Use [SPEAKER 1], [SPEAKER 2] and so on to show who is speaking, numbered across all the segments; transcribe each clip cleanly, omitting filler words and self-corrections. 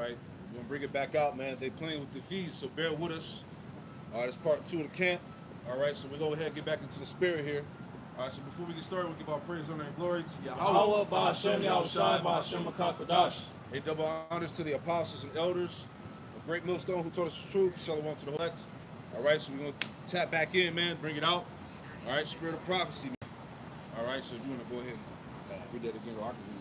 [SPEAKER 1] right, we're gonna bring it back out, man. They playing with the fees, so bear with us. All right, it's part 2 of the camp. All right, so we're gonna go ahead and get back into the spirit here. All right, so before we get started, we'll give our praise, honor, and glory to Yahweh.
[SPEAKER 2] Ba'Hashem Yahushai, Ba'Hashem HaKadosh.
[SPEAKER 1] A double honors to the apostles and elders of Great Millstone who taught us the truth. Shalom to the elect. All right, so we're gonna tap back in, man. Bring it out. All right, spirit of prophecy. Man. All right, so if you wanna go ahead and read that again, or I can read it.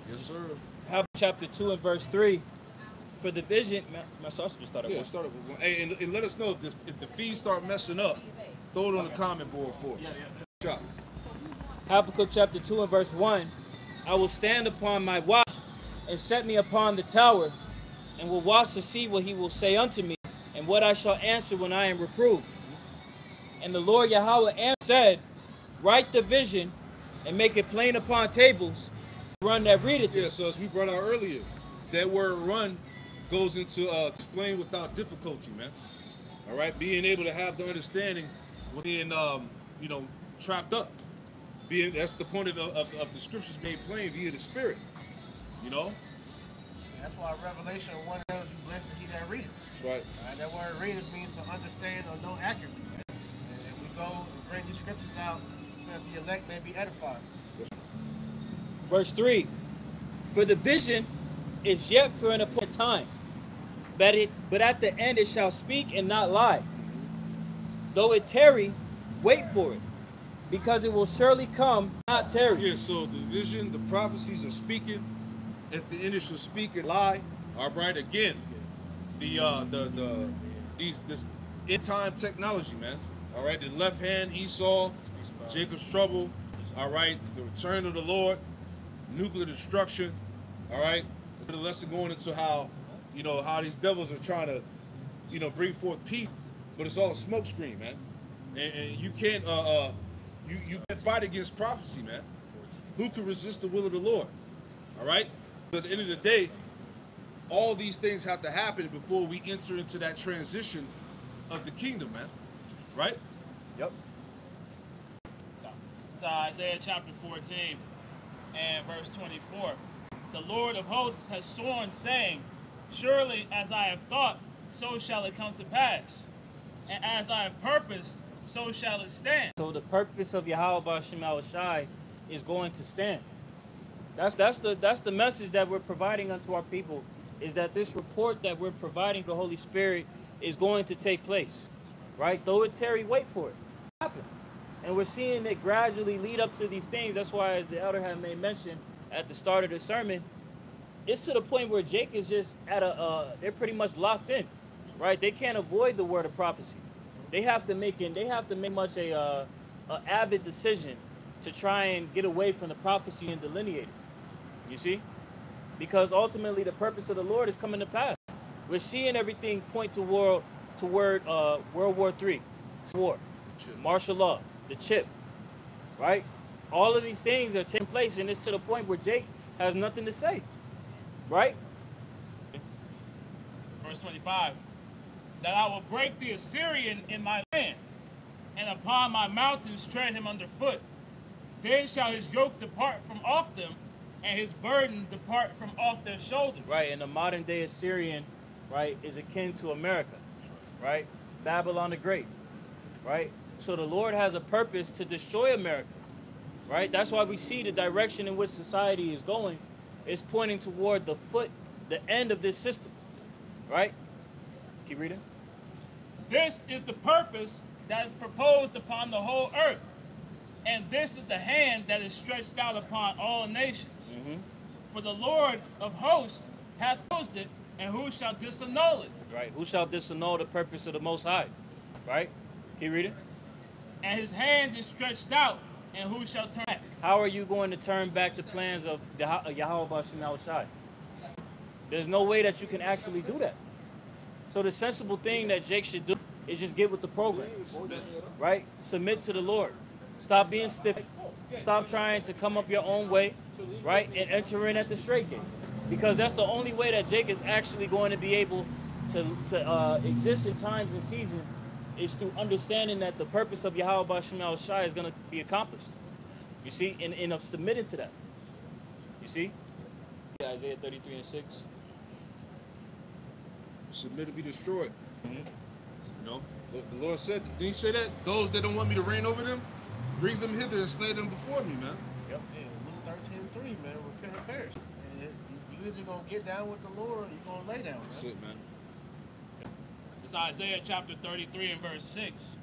[SPEAKER 1] Yes, sir.
[SPEAKER 2] Habakkuk chapter 2 and verse 3. For the vision, my sausage just started.
[SPEAKER 1] Yeah, start with one. Hey, and let us know if the feeds start messing up. Throw it on the comment board for us. Yeah.
[SPEAKER 2] Habakkuk chapter 2 and verse 1. I will stand upon my watch and set me upon the tower, and will watch to see what he will say unto me, and what I shall answer when I am reproved. And the Lord Yahweh said, write the vision and make it plain upon tables. Run that readeth it.
[SPEAKER 1] Yeah, so as we brought out earlier, that word run goes into explain without difficulty, man. All right, being able to have the understanding with being, trapped up. That's the point of the scriptures made plain via the Spirit, you know.
[SPEAKER 3] That's why Revelation 1 tells you, blessed is he that readeth.
[SPEAKER 1] That's right.
[SPEAKER 3] That word readeth means to understand or know accurately. Right? And we go and bring these scriptures out so that the elect may be edified.
[SPEAKER 2] Verse 3. For the vision is yet for an appointed time, but at the end it shall speak and not lie. Though it tarry, wait for it, because it will surely come, not tarry.
[SPEAKER 1] Yeah, so the vision, the prophecies are speaking. At the end it shall speak and lie. All right, again, this end time technology, man. All right, the left hand, Esau, Jacob's trouble. All right, the return of the Lord, nuclear destruction. All right, the lesson going into how, how these devils are trying to, bring forth peace, but it's all a smoke screen, man. And you can't, you can't fight against prophecy, man. Who can resist the will of the Lord? All right. But at the end of the day, all these things have to happen before we enter into that transition of the kingdom, man. Right?
[SPEAKER 2] Yep.
[SPEAKER 4] So Isaiah chapter 14 and verse 24. The Lord of hosts has sworn, saying, surely as I have thought, so shall it come to pass. And as I have purposed, so shall it stand.
[SPEAKER 2] So the purpose of Yahweh Ba'Hashem Yahushai is going to stand. That's the message that we're providing unto our people, is that this report that we're providing to the Holy Spirit is going to take place. Right? Though it tarry, wait for it. Happen. And we're seeing it gradually lead up to these things. That's why, as the elder had made mention at the start of the sermon, it's to the point where Jake is just at they're pretty much locked in, right? They can't avoid the word of prophecy. They have to make much a avid decision to try and get away from the prophecy and delineate it. You see? Because ultimately the purpose of the Lord is coming to pass. We're seeing everything point toward World War III, war, martial law, the chip, right? All of these things are taking place, and it's to the point where Jake has nothing to say, right?
[SPEAKER 4] Verse 25, that I will break the Assyrian in my land, and upon my mountains tread him underfoot. Then shall his yoke depart from off them, and his burden depart from off their shoulders.
[SPEAKER 2] Right, and the modern day Assyrian, right, is akin to America, right? Babylon the Great, right? So the Lord has a purpose to destroy America, right? That's why we see the direction in which society is going is pointing toward the end of this system, right? Keep reading.
[SPEAKER 4] This is the purpose that is proposed upon the whole earth, and this is the hand that is stretched out upon all nations. For the Lord of hosts hath posed it, and who shall disannul it?
[SPEAKER 2] Right, who shall disannul the purpose of the Most High, right? Keep reading.
[SPEAKER 4] And his hand is stretched out, and who shall turn back?
[SPEAKER 2] How are you going to turn back the plans of Yahweh Ba'Hashem Yahushai? There's no way that you can actually do that. So the sensible thing that Jake should do is just get with the program, right? Submit to the Lord. Stop being stiff. Stop trying to come up your own way, right? And enter in at the straight gate. Because that's the only way that Jake is actually going to be able to exist in times and seasons, is through understanding that the purpose of Yahweh Ba'Hashem Yahushai is going to be accomplished. You see, and submitting to that. You see? Yeah, Isaiah 33 and 6.
[SPEAKER 1] Submit to be destroyed.
[SPEAKER 2] Mm-hmm.
[SPEAKER 1] You know, the Lord said, didn't he say that? Those that don't want me to reign over them, bring them hither and slay them before me, man.
[SPEAKER 2] Yep.
[SPEAKER 3] Yeah, Luke 13:3, man, repent and perish. And you either gonna get down with the Lord or you gonna lay down.
[SPEAKER 1] That's
[SPEAKER 3] Man.
[SPEAKER 1] it, man.
[SPEAKER 4] It's Isaiah chapter 33 and verse 6.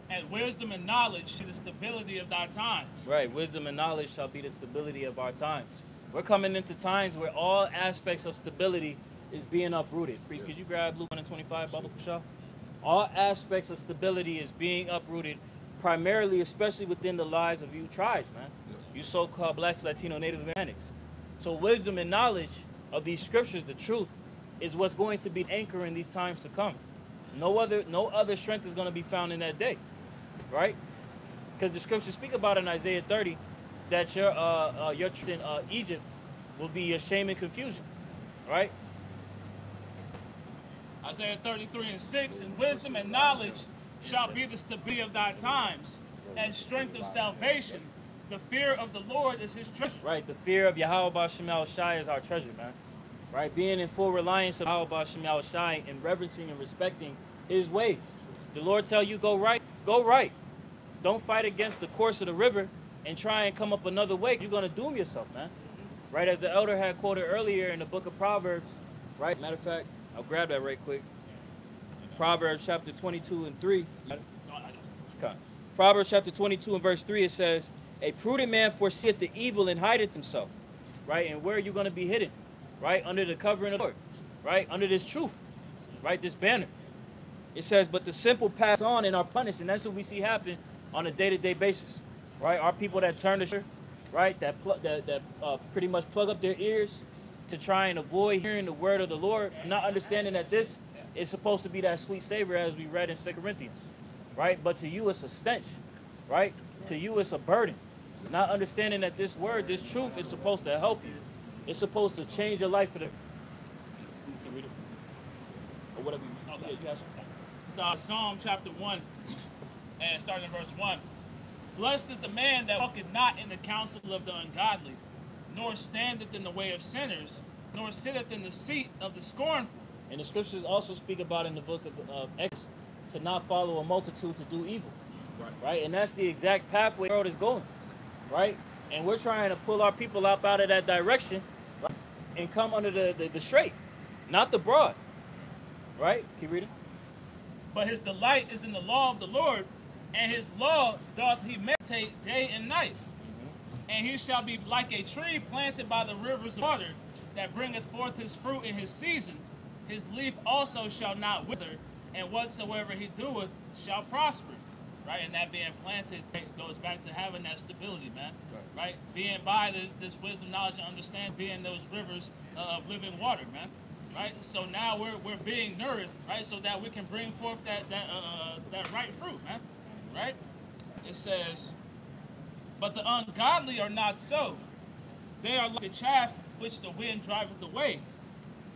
[SPEAKER 4] And wisdom and knowledge be the stability of thy times.
[SPEAKER 2] Right. Wisdom and knowledge shall be the stability of our times. We're coming into times where all aspects of stability is being uprooted. Priest, could you grab Luke 1 and 25, Baba Kusha? All aspects of stability is being uprooted, primarily, especially within the lives of you tribes, man. You so-called blacks, Latino, Native Americans. So wisdom and knowledge of these scriptures, the truth, is what's going to be anchor in these times to come. No other strength is going to be found in that day, right? Because the scriptures speak about in Isaiah 30 that your trust in Egypt will be your shame and confusion, right?
[SPEAKER 4] Isaiah 33 and 6. And wisdom and knowledge shall be the stability of thy times, and strength of salvation. The fear of the Lord is his treasure.
[SPEAKER 2] Right, the fear of Yahweh Shem Shai is our treasure, man. Right, being in full reliance of Yahweh Shem Shai and reverencing and respecting his ways. The Lord tell you go right, go right. Don't fight against the course of the river and try and come up another way. You're gonna doom yourself, man. Right, as the elder had quoted earlier in the book of Proverbs, right? Matter of fact, I'll grab that right quick. Proverbs chapter 22 and 3. Okay. Proverbs chapter 22 and verse 3, it says, a prudent man foreseeth the evil and hideth himself. Right, and where are you gonna be hidden? Right, under the covering of the Lord. Right, under this truth. Right, this banner. It says, but the simple pass on and are punished, and that's what we see happen on a day-to-day basis. Right, our people that turn the shirt, right, that pretty much plug up their ears to try and avoid hearing the word of the Lord, not understanding that this is supposed to be that sweet savor as we read in 2 Corinthians, right? But to you it's a stench, right? To you it's a burden. Not understanding that this word, this truth is supposed to help you. It's supposed to change your life for the... You can read it. Or whatever you...
[SPEAKER 4] Okay.
[SPEAKER 2] Yeah, you have some.
[SPEAKER 4] It's Psalm chapter 1, and starting in verse 1. Blessed is the man that walketh not in the counsel of the ungodly, nor standeth in the way of sinners, nor sitteth in the seat of the scornful.
[SPEAKER 2] And the scriptures also speak about in the book of Exodus to not follow a multitude to do evil. Right? And that's the exact pathway the world is going. Right? And we're trying to pull our people up out of that direction, right? And come under the straight, not the broad. Right? Keep reading.
[SPEAKER 4] But his delight is in the law of the Lord, and his law doth he meditate day and night. And he shall be like a tree planted by the rivers of water, that bringeth forth his fruit in his season. His leaf also shall not wither, and whatsoever he doeth shall prosper. Right? And that being planted goes back to having that stability, man. Right? Being by this wisdom, knowledge, and understanding, being those rivers of living water, man. Right? So now we're being nourished, right? So that we can bring forth that right fruit, man. Right? It says, but the ungodly are not so. They are like the chaff which the wind driveth away.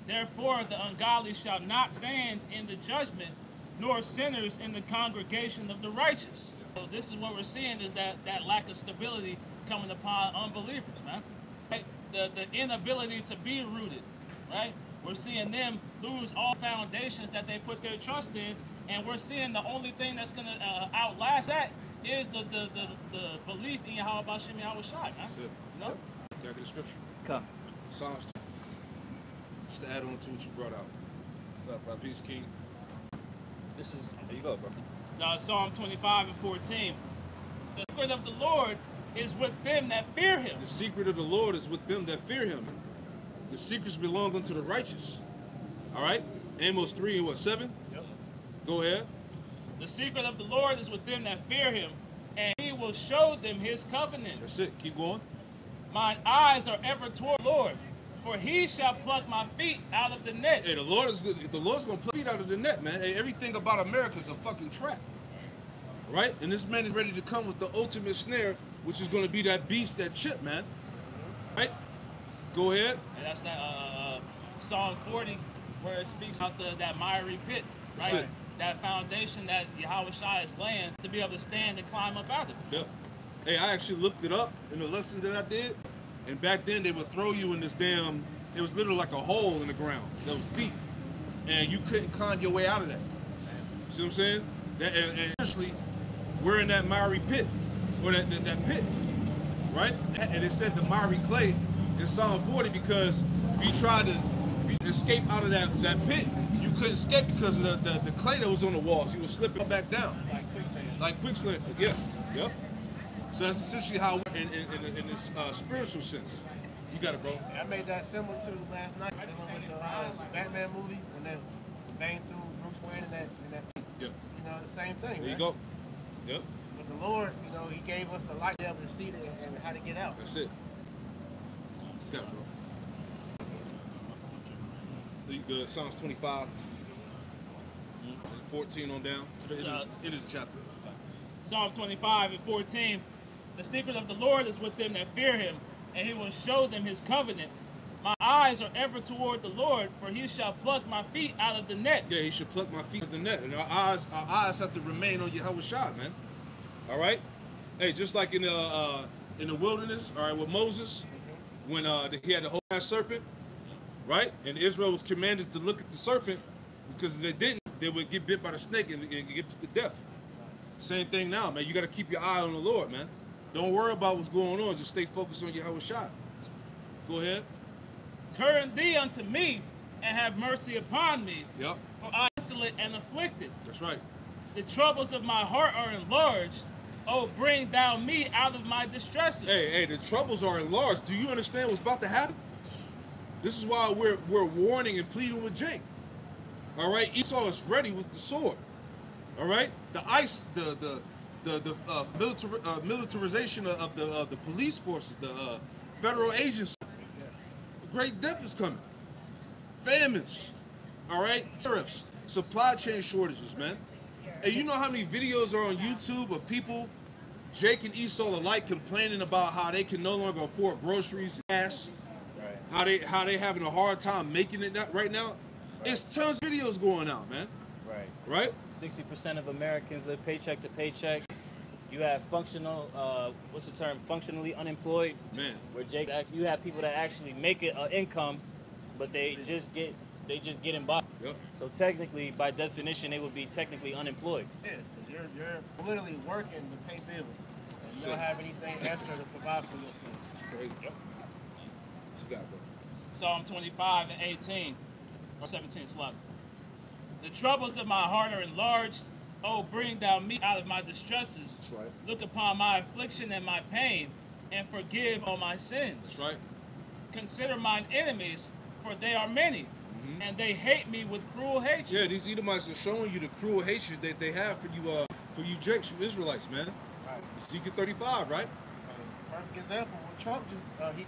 [SPEAKER 4] Therefore the ungodly shall not stand in the judgment, nor sinners in the congregation of the righteous. So this is what we're seeing, is that lack of stability coming upon unbelievers, man. Right? The inability to be rooted, right? We're seeing them lose all foundations that they put their trust in, and we're seeing the only thing that's going to outlast that is the belief in Yahweh Shem Yahweh Shai, man.
[SPEAKER 1] That's it.
[SPEAKER 4] You know?
[SPEAKER 1] Can I get a scripture?
[SPEAKER 2] Come.
[SPEAKER 1] Psalms 2. Just to add on to what you brought out.
[SPEAKER 2] What's up, brother?
[SPEAKER 1] Peace, King.
[SPEAKER 2] This is... There you go, bro.
[SPEAKER 4] So Psalm 25 and 14. The secret of the Lord is with them that fear him.
[SPEAKER 1] The secret of the Lord is with them that fear him. The secrets belong unto the righteous. All right? Amos 3 and what, 7?
[SPEAKER 4] Yep.
[SPEAKER 1] Go ahead.
[SPEAKER 4] The secret of the Lord is with them that fear him, and he will show them his covenant.
[SPEAKER 1] That's it. Keep going.
[SPEAKER 4] Mine eyes are ever toward the Lord, for he shall pluck my feet out of the net.
[SPEAKER 1] Hey, the Lord's gonna pluck feet out of the net, man. Hey, everything about America is a fucking trap. Right? And this man is ready to come with the ultimate snare, which is gonna be that beast, that chip, man. Right? Go ahead.
[SPEAKER 4] And that's that Psalm 40, where it speaks about that miry pit, right?
[SPEAKER 1] That's it.
[SPEAKER 4] That foundation that Yahweh Shai is laying to be able to stand and climb up out of it.
[SPEAKER 1] Yeah. Hey, I actually looked it up in the lesson that I did. And back then they would throw you in this damn, it was literally like a hole in the ground that was deep. And you couldn't climb your way out of that. See what I'm saying? And essentially, we're in that miry pit, or that pit, right? And it said the miry clay in Psalm 40 because if you tried to escape out of that pit, you couldn't escape because of the clay that was on the walls. You were slipping back down. Like quicksand. Yeah. Yep. So that's essentially how, in this spiritual sense. You got it, bro.
[SPEAKER 3] I made that similar to last night dealing with the Batman movie when they banged through Bruce Wayne and that.
[SPEAKER 1] Yep.
[SPEAKER 3] You know, the same thing.
[SPEAKER 1] There you go. Yep.
[SPEAKER 3] But the Lord, you know, He gave us the light to be able to see it and how to get out.
[SPEAKER 1] That's it. You got it, bro. You good? Psalms 25, 14 on down to the end of the chapter.
[SPEAKER 4] Psalm 25 and 14. The secret of the Lord is with them that fear Him, and He will show them His covenant. My eyes are ever toward the Lord, for He shall pluck my feet out of the net.
[SPEAKER 1] Yeah, He should pluck my feet out of the net. And our eyes have to remain on Yahweh Shai, man. All right? Hey, just like in the wilderness, all right, with Moses, when he had the whole ass serpent, right? And Israel was commanded to look at the serpent, because if they didn't, they would get bit by the snake and get put to death. Same thing now, man. You got to keep your eye on the Lord, man. Don't worry about what's going on. Just stay focused on Yahweh Shai. Go ahead.
[SPEAKER 4] Turn thee unto me, and have mercy upon me.
[SPEAKER 1] Yep.
[SPEAKER 4] For I am desolate and afflicted.
[SPEAKER 1] That's right.
[SPEAKER 4] The troubles of my heart are enlarged. Oh, bring thou me out of my distresses.
[SPEAKER 1] Hey, the troubles are enlarged. Do you understand what's about to happen? This is why we're warning and pleading with Jake. All right, Esau is ready with the sword. All right, the militarization of the police forces, the federal agency. Great death is coming. Famines. All right, tariffs, supply chain shortages, man. And you know how many videos are on YouTube of people, Jake and Esau alike, complaining about how they can no longer afford groceries, gas, right. how they having a hard time making it right now. Right. It's tons of videos going out, man. Right?
[SPEAKER 2] 60% of Americans live paycheck to paycheck. You have functional, what's the term? Functionally unemployed.
[SPEAKER 1] Man.
[SPEAKER 2] Where Jake, you have people that actually make it an income, but they just get in by.
[SPEAKER 1] Yep.
[SPEAKER 2] So technically, by definition, they would be technically unemployed.
[SPEAKER 3] Yeah, because you're literally working to pay bills. And you don't have anything extra to provide for yourself.
[SPEAKER 1] It's crazy. Yep. What you got, bro?
[SPEAKER 4] Psalm 25 and 18, or 17, slap. The troubles of my heart are enlarged. Oh, bring thou me out of my distresses.
[SPEAKER 1] That's right.
[SPEAKER 4] Look upon my affliction and my pain, and forgive all my sins.
[SPEAKER 1] That's right.
[SPEAKER 4] Consider mine enemies, for they are many, and they hate me with cruel hatred.
[SPEAKER 1] Yeah, these Edomites are showing you the cruel hatred that they have for you Jakes, you Israelites, man.
[SPEAKER 3] Right.
[SPEAKER 1] Ezekiel 35, right?
[SPEAKER 3] Perfect example. What Trump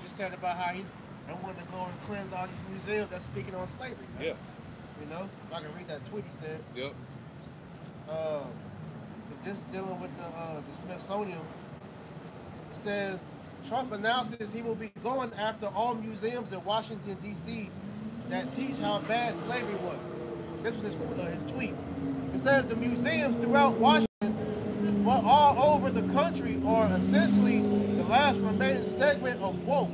[SPEAKER 3] just said about how he's don't want to go and cleanse all these museums that's speaking on slavery. Right?
[SPEAKER 1] Yeah.
[SPEAKER 3] You know, if I can read that tweet he said.
[SPEAKER 1] Yep.
[SPEAKER 3] This dealing with the Smithsonian. It says Trump announces he will be going after all museums in Washington D.C. that teach how bad slavery was. This was his tweet. It says the museums throughout Washington, well, all over the country, are essentially the last remaining segment of woke.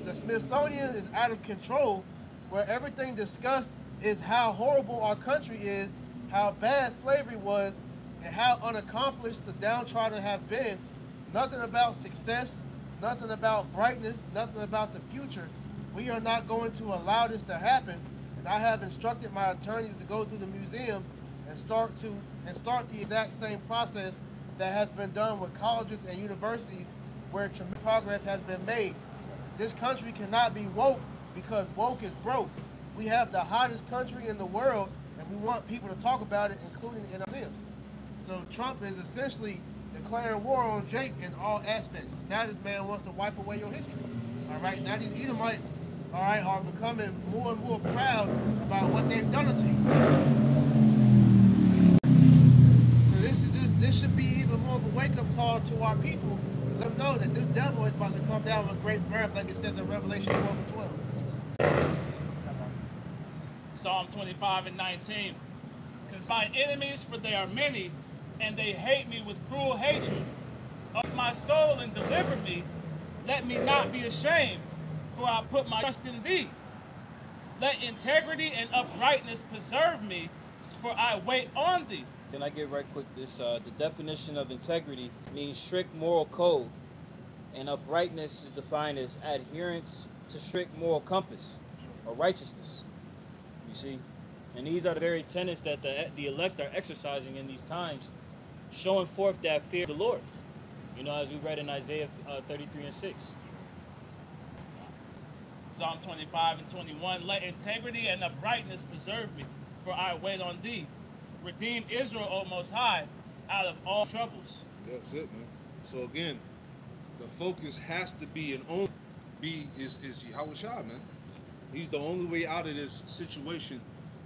[SPEAKER 3] The Smithsonian is out of control, where everything discussed is how horrible our country is, how bad slavery was, and how unaccomplished the downtrodden have been. Nothing about success, nothing about brightness, nothing about the future. We are not going to allow this to happen, and I have instructed my attorneys to go through the museums and start the exact same process that has been done with colleges and universities where tremendous progress has been made. This country cannot be woke because woke is broke. We have the hottest country in the world, and we want people to talk about it, including in our museums. So Trump is essentially declaring war on Jake in all aspects. Now this man wants to wipe away your history. All right, now these Edomites, all right, are becoming more and more proud about what they've done to you. So this should be even more of a wake-up call to our people to let them know that this devil is about to come down with great wrath, like it says in Revelation 12 and 12.
[SPEAKER 4] Psalm 25 and 19. Consider my enemies, for they are many, and they hate me with cruel hatred. Of my soul and deliver me, let me not be ashamed, for I put my trust in thee. Let integrity and uprightness preserve me, for I wait on thee.
[SPEAKER 2] Can I get right quick this? The definition of integrity means strict moral code, and uprightness is defined as adherence to strict moral compass or righteousness. You see, and these are the very tenets that the elect are exercising in these times, showing forth that fear of the Lord. You know, as we read in Isaiah 33 and 6.
[SPEAKER 4] Psalm 25 and 21, let integrity and uprightness preserve me, for I wait on thee. Redeem Israel, O Most High, out of all troubles.
[SPEAKER 1] That's it, man. So again, the focus has to be and only be is Yahweh Shai, man. He's the only way out of this situation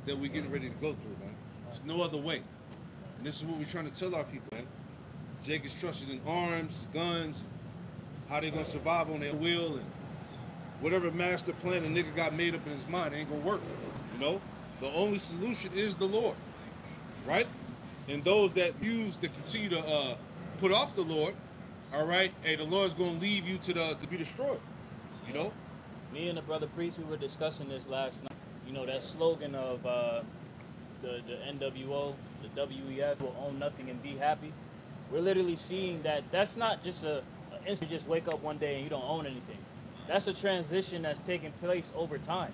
[SPEAKER 1] that we're getting ready to go through, man. There's no other way. And this is what we're trying to tell our people, man. Jake is trusted in arms, guns, how they gonna survive on their will, and whatever master plan a nigga got made up in his mind ain't gonna work. You know? The only solution is the Lord. Right? And those that continue to put off the Lord, all right, hey, the Lord's gonna leave you to be destroyed. You know?
[SPEAKER 2] Me and the brother priest, we were discussing this last night. You know, that slogan of the NWO, the WEF, will own nothing and be happy. We're literally seeing that that's not just a instant just wake up one day and you don't own anything. That's a transition that's taking place over time.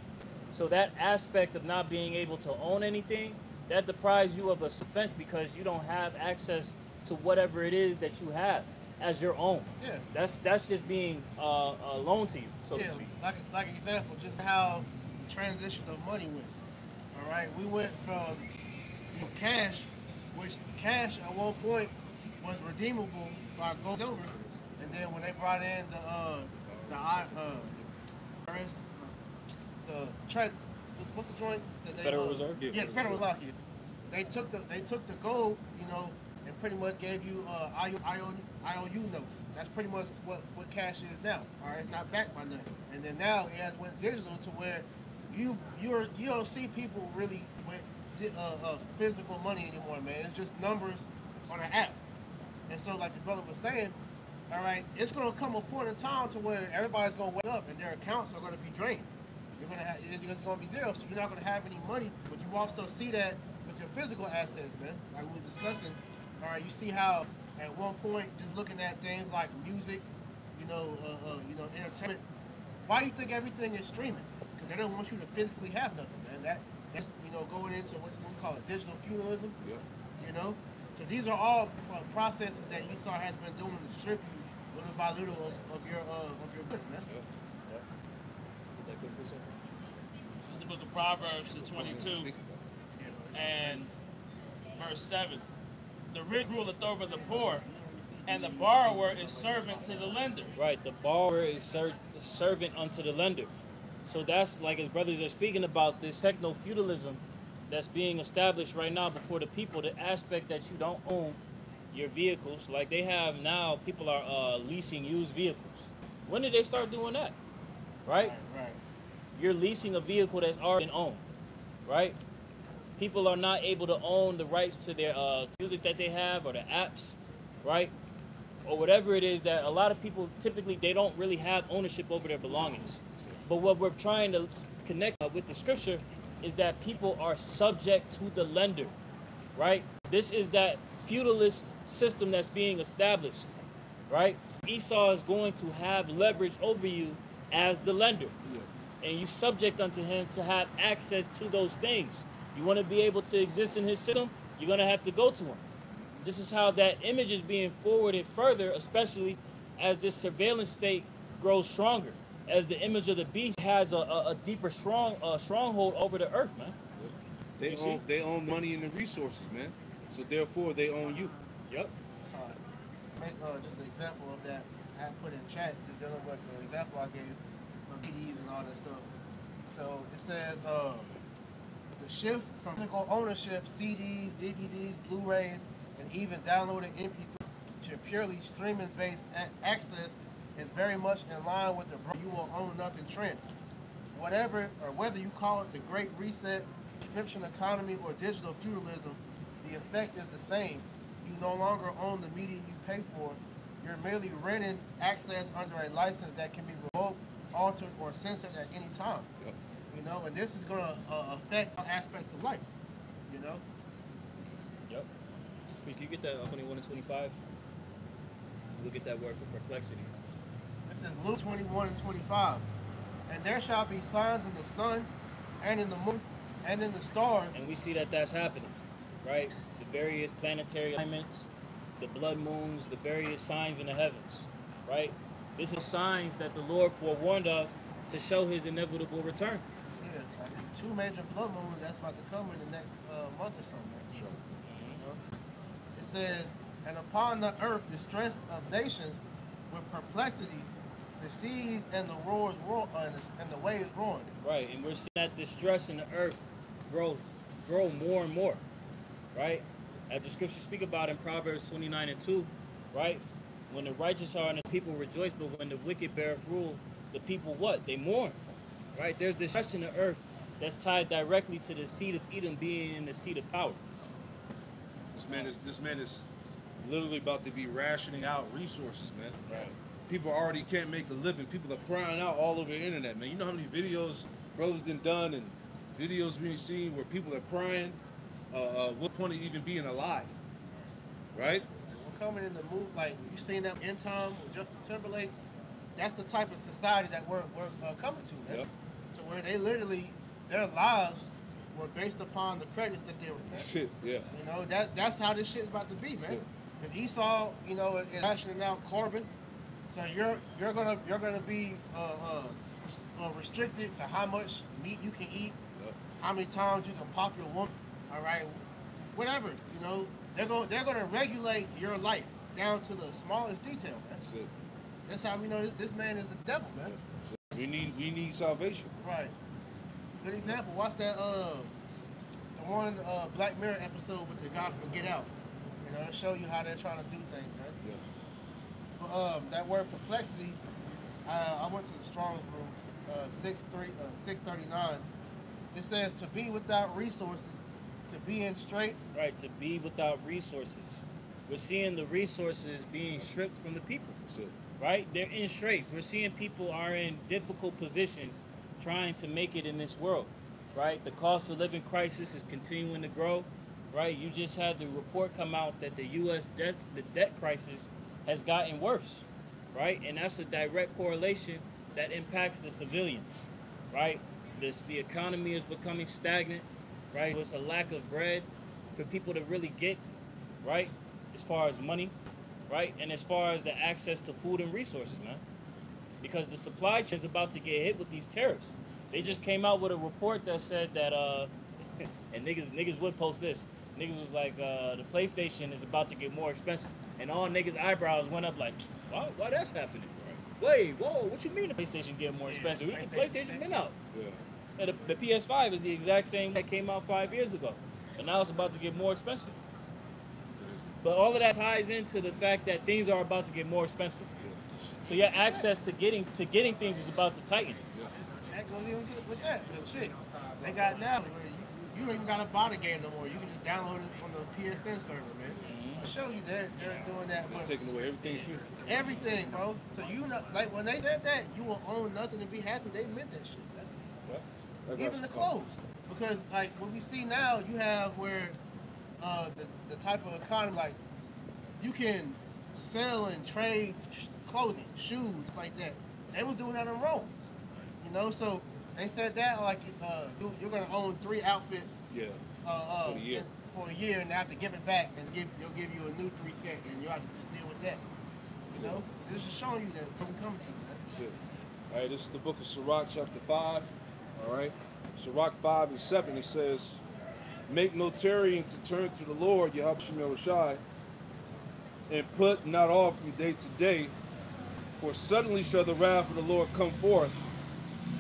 [SPEAKER 2] So that aspect of not being able to own anything, that deprives you of a defense because you don't have access to whatever it is that you have as your own.
[SPEAKER 3] Yeah.
[SPEAKER 2] That's just being loaned to you, so to speak.
[SPEAKER 3] Like an example, just how the transition of money went. All right, we went from cash, which cash at one point was redeemable by gold, silver, and then when they brought in what's the joint?
[SPEAKER 2] Federal Reserve.
[SPEAKER 3] Yeah, the Federal Reserve. They took the gold, you know, and pretty much gave you IOU notes. That's pretty much what cash is now. All right, it's not backed by nothing. And then now it has went digital to where you don't see people really with physical money anymore, man. It's just numbers on an app. And so, like the brother was saying, all right, it's going to come a point in time to where everybody's going to wake up and their accounts are going to be drained. It's going to be zero, so you're not going to have any money. But you also see that with your physical assets, man. Like we were discussing, all right, you see how at one point, just looking at things like music, entertainment. Why do you think everything is streaming? Because they don't want you to physically have nothing, man. That's going into what we call it digital feudalism.
[SPEAKER 1] Yeah.
[SPEAKER 3] You know, so these are all processes that Esau has been doing to strip you little by little of your goods, man.
[SPEAKER 1] Yeah.
[SPEAKER 4] This is the book of Proverbs, the 22 and verse 7. The rich ruleth over the poor, and the borrower is servant to the lender.
[SPEAKER 2] Right, the borrower is servant unto the lender. So that's like his brothers are speaking about this techno-feudalism that's being established right now before the people, the aspect that you don't own your vehicles. Like they have now, people are leasing used vehicles. When did they start doing that? Right?
[SPEAKER 3] Right.
[SPEAKER 2] You're leasing a vehicle that's already been owned, right? People are not able to own the rights to their music that they have or the apps, right? Or whatever it is that a lot of people typically, they don't really have ownership over their belongings. But what we're trying to connect with the scripture is that people are subject to the lender, right? This is that feudalist system that's being established, right? Esau is going to have leverage over you as the lender. And you subject unto him to have access to those things. You want to be able to exist in his system, you're going to have to go to him. This is how that image is being forwarded further, especially as this surveillance state grows stronger, as the image of the beast has a deeper stronghold over the earth, man.
[SPEAKER 1] They own money and the resources, man. So therefore, they own you.
[SPEAKER 2] Yep.
[SPEAKER 3] Make just an example of that. I put in chat just dealing with the example I gave of PDs and all that stuff. So it says the shift from physical ownership, CDs, DVDs, Blu-rays, and even downloading MP3 to purely streaming-based access is very much in line with the you will own nothing trend. Whatever or whether you call it the Great Reset, subscription economy, or digital feudalism, the effect is the same. You no longer own the media you pay for, you're merely renting access under a license that can be revoked, altered, or censored at any time.
[SPEAKER 1] Yep.
[SPEAKER 3] You know, and this is going to affect all aspects of life. You know.
[SPEAKER 2] Yep. Please, can you get that 21 and 25? Look at that word for perplexity.
[SPEAKER 3] This is Luke 21 and 25. And there shall be signs in the sun, and in the moon, and in the stars.
[SPEAKER 2] And we see that that's happening, right? The various planetary alignments, the blood moons, the various signs in the heavens, right? This is signs that the Lord forewarned of to show his inevitable return.
[SPEAKER 3] Yeah, I think 2 major blood moons that's about to come in the next month or so, man.
[SPEAKER 1] Sure.
[SPEAKER 3] You know? It says, and upon the earth distress of nations with perplexity, the seas and the roars roar, and the waves roaring.
[SPEAKER 2] Right, and we're seeing that distress in the earth grow more and more, right? As the scriptures speak about in Proverbs 29 and 2, right? When the righteous are and the people rejoice, but when the wicked beareth rule, the people what? They mourn, right? There's distress in the earth that's tied directly to the seed of Edom being in the seat of power.
[SPEAKER 1] This man is literally about to be rationing out resources, man.
[SPEAKER 2] Right.
[SPEAKER 1] People already can't make a living. People are crying out all over the internet, man. You know how many videos brothers done and videos we've seen where people are crying? What point of even being alive, right?
[SPEAKER 3] We're coming in the move, like you seen that End Time with Justin Timberlake. That's the type of society that we're coming to, man.
[SPEAKER 1] Yep.
[SPEAKER 3] To where they literally, their lives were based upon the credits that they were getting.
[SPEAKER 1] That's it, yeah.
[SPEAKER 3] You know, that's how this shit's about to be, man. Because Esau, you know, is rationing out carbon. So you're gonna be restricted to how much meat you can eat, how many times you can pop your woman, all right, whatever. You know, they're gonna regulate your life down to the smallest detail, man.
[SPEAKER 1] That's it.
[SPEAKER 3] That's how we know this man is the devil, man.
[SPEAKER 1] We need salvation.
[SPEAKER 3] Right. Good example. Watch that the one Black Mirror episode with the guy from Get Out. You know, it show you how they're trying to do things, man.
[SPEAKER 1] Yeah.
[SPEAKER 3] That word perplexity, I went to the Strong's room, 639. It says to be without resources, to be in straits.
[SPEAKER 2] Right, to be without resources. We're seeing the resources being stripped from the people.
[SPEAKER 1] That's it.
[SPEAKER 2] Right? They're in straits. We're seeing people are in difficult positions trying to make it in this world. Right? The cost of living crisis is continuing to grow. Right? You just had the report come out that the U.S. the debt crisis has gotten worse, right? And that's a direct correlation that impacts the civilians, right? The economy is becoming stagnant, right? There's a lack of bread for people to really get, right? As far as money, right? And as far as the access to food and resources, man. Because the supply chain is about to get hit with these tariffs. They just came out with a report that said that, and niggas would post this. Niggas was like, the PlayStation is about to get more expensive. And all niggas' eyebrows went up like, why that's happening? Wait, whoa, what you mean the PlayStation getting more expensive? The PlayStation been out.
[SPEAKER 1] Yeah.
[SPEAKER 2] And the PS5 is the exact same that came out 5 years ago. And now it's about to get more expensive. But all of that ties into the fact that things are about to get more expensive. So your access to getting things is about to tighten.
[SPEAKER 3] That goes even with that. But shit, they got now where you don't even gotta buy the game no more. You can just download it on the PSN server, man. It shows you that they're doing that.
[SPEAKER 1] They're taking away everything physical.
[SPEAKER 3] Everything, bro. So you know, like when they said that, you will own nothing and be happy. They meant that shit, man.
[SPEAKER 1] Yeah.
[SPEAKER 3] Even the clothes, because like what we see now, you have where the type of economy, like you can sell and trade clothing, shoes, like that. They was doing that in Rome, you know. So they said that like you're gonna own 3 outfits.
[SPEAKER 1] Yeah.
[SPEAKER 3] For a year, and they have to give it back, and they'll give you a new 3 set, and you have to just deal with that. You know, this is showing you that what we coming to, man.
[SPEAKER 1] That's it. All right, this is the book of Sirach, chapter 5. All right, Sirach 5 and 7. It says, "Make no tarrying to turn to the Lord, Yahushua Shai, and put not off from day to day, for suddenly shall the wrath of the Lord come forth,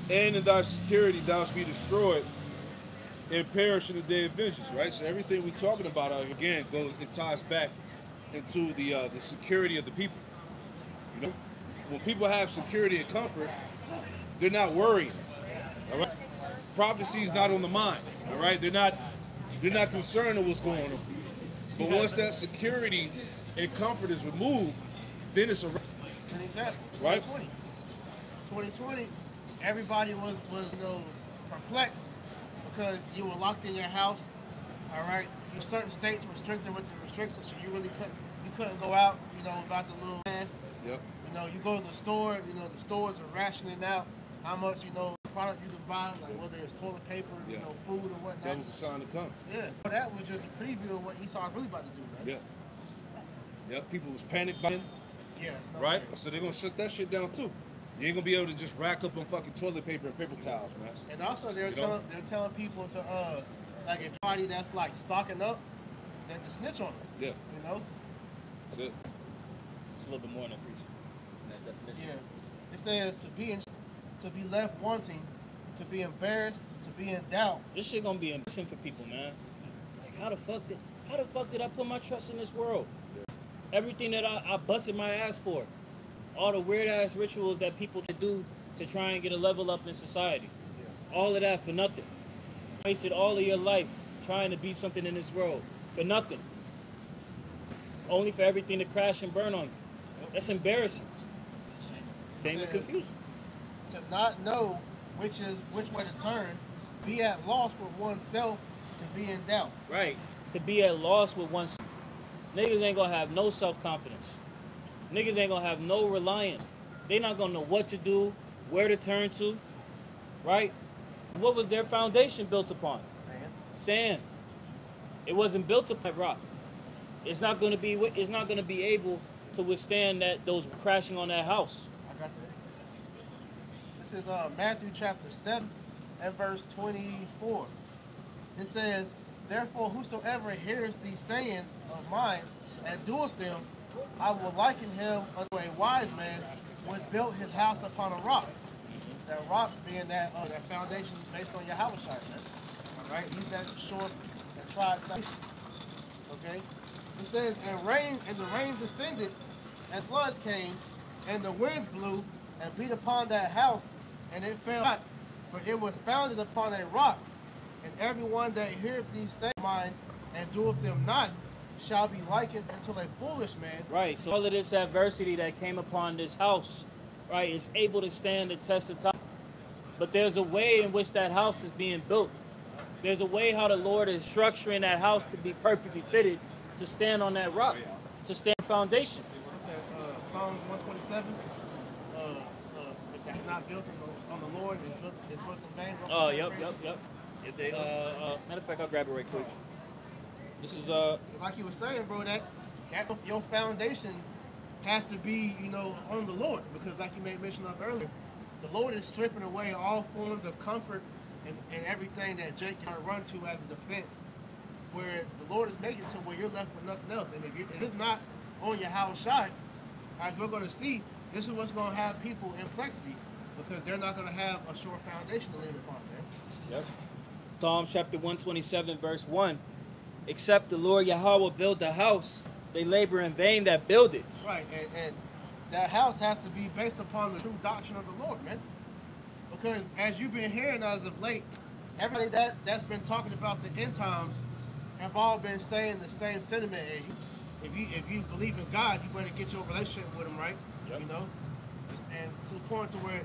[SPEAKER 1] and in thy security thou shalt be destroyed, and perish in the day of vengeance." Right. So everything we're talking about out here, again, it ties back into the security of the people. You know, when people have security and comfort, they're not worried. All right. Prophecy is not on the mind. All right. They're not concerned with what's going on. But once that security and comfort is removed, then it's a
[SPEAKER 3] An example,
[SPEAKER 1] Right.
[SPEAKER 3] 2020, everybody was perplexed because you were locked in your house. All right, certain states restricted with the restrictions, so you couldn't go out. About the little mask.
[SPEAKER 1] Yep.
[SPEAKER 3] You go to the store. The stores are rationing out how much product you can buy, like whether it's toilet paper,
[SPEAKER 1] Yeah.
[SPEAKER 3] food or whatnot.
[SPEAKER 1] That was a sign to come.
[SPEAKER 3] Yeah, that was just a preview of what Esau's really about to do, man.
[SPEAKER 1] Yeah. Yep. People was panic buying.
[SPEAKER 3] Yeah. No
[SPEAKER 1] Right?
[SPEAKER 3] way.
[SPEAKER 1] So they're gonna shut that shit down too. You ain't gonna be able to just rack up on fucking toilet paper and paper towels, man.
[SPEAKER 3] And also they're
[SPEAKER 1] You know?
[SPEAKER 3] telling people to like if anybody that's like stocking up, then to snitch on them.
[SPEAKER 1] Yeah. That's it.
[SPEAKER 2] It's a little bit more than appreciated in that definition.
[SPEAKER 3] Yeah. It says to be left wanting, to be embarrassed, to be in doubt.
[SPEAKER 2] This shit gonna be embarrassing for people, man. Like, how the fuck did I put my trust in this world?
[SPEAKER 1] Yeah.
[SPEAKER 2] Everything that I busted my ass for, all the weird ass rituals that people do to try and get a level up in society, all of that for nothing. Wasted all of your life trying to be something in this world for nothing, only for everything to crash and burn on you. That's embarrassing. Shame and confusion.
[SPEAKER 3] To not know which way to turn, be at loss with oneself, to be in doubt.
[SPEAKER 2] Right. To be at loss with oneself. Niggas ain't gonna have no self-confidence. Niggas ain't gonna have no reliance. They not gonna know what to do, where to turn to. Right? What was their foundation built upon? Sand. It wasn't built upon rock. It's not gonna be able to withstand those crashing on that house.
[SPEAKER 3] I got that. This is Matthew chapter 7 and verse 24. It says, "Therefore whosoever hears these sayings of mine and doeth them, I will liken him unto a wise man which built his house upon a rock." That rock being that foundation based on your house site, man. All right, he's that short and tried foundation. Okay. It says, and the rain descended, and floods came, and the winds blew and beat upon that house, and it fell not, for it was founded upon a rock. And everyone that heareth these sayings of mine and doeth them not shall be likened unto a foolish man.
[SPEAKER 2] Right. So all of this adversity that came upon this house, right, is able to stand the test of time. But there's a way in which that house is being built. There's a way how the Lord is structuring that house to be perfectly fitted to stand on that rock, to stand foundation.
[SPEAKER 3] What's that? Psalms 127. If that's not built on the Lord, it's built in vain.
[SPEAKER 2] Oh, yep. If they, matter of fact, I'll grab it right quick. This is
[SPEAKER 3] like you were saying, bro, that your foundation has to be, on the Lord, because like you made mention of earlier, the Lord is stripping away all forms of comfort and everything that Jake can run to as a defense, where the Lord is making it to where you're left with nothing else. And if it's not on your house shot, as we're going to see, this is what's going to have people in perplexity, because they're not going to have a sure foundation to lean upon, man.
[SPEAKER 2] Yep. Psalms chapter 127, verse 1. Except the Lord Yahweh build the house, they labor in vain that build it.
[SPEAKER 3] Right, and that house has to be based upon the true doctrine of the Lord, man. Because as you've been hearing as of late, everybody that's been talking about the end times have all been saying the same sentiment. If you believe in God, you better get your relationship with Him right.
[SPEAKER 2] Yep.
[SPEAKER 3] And to the point to where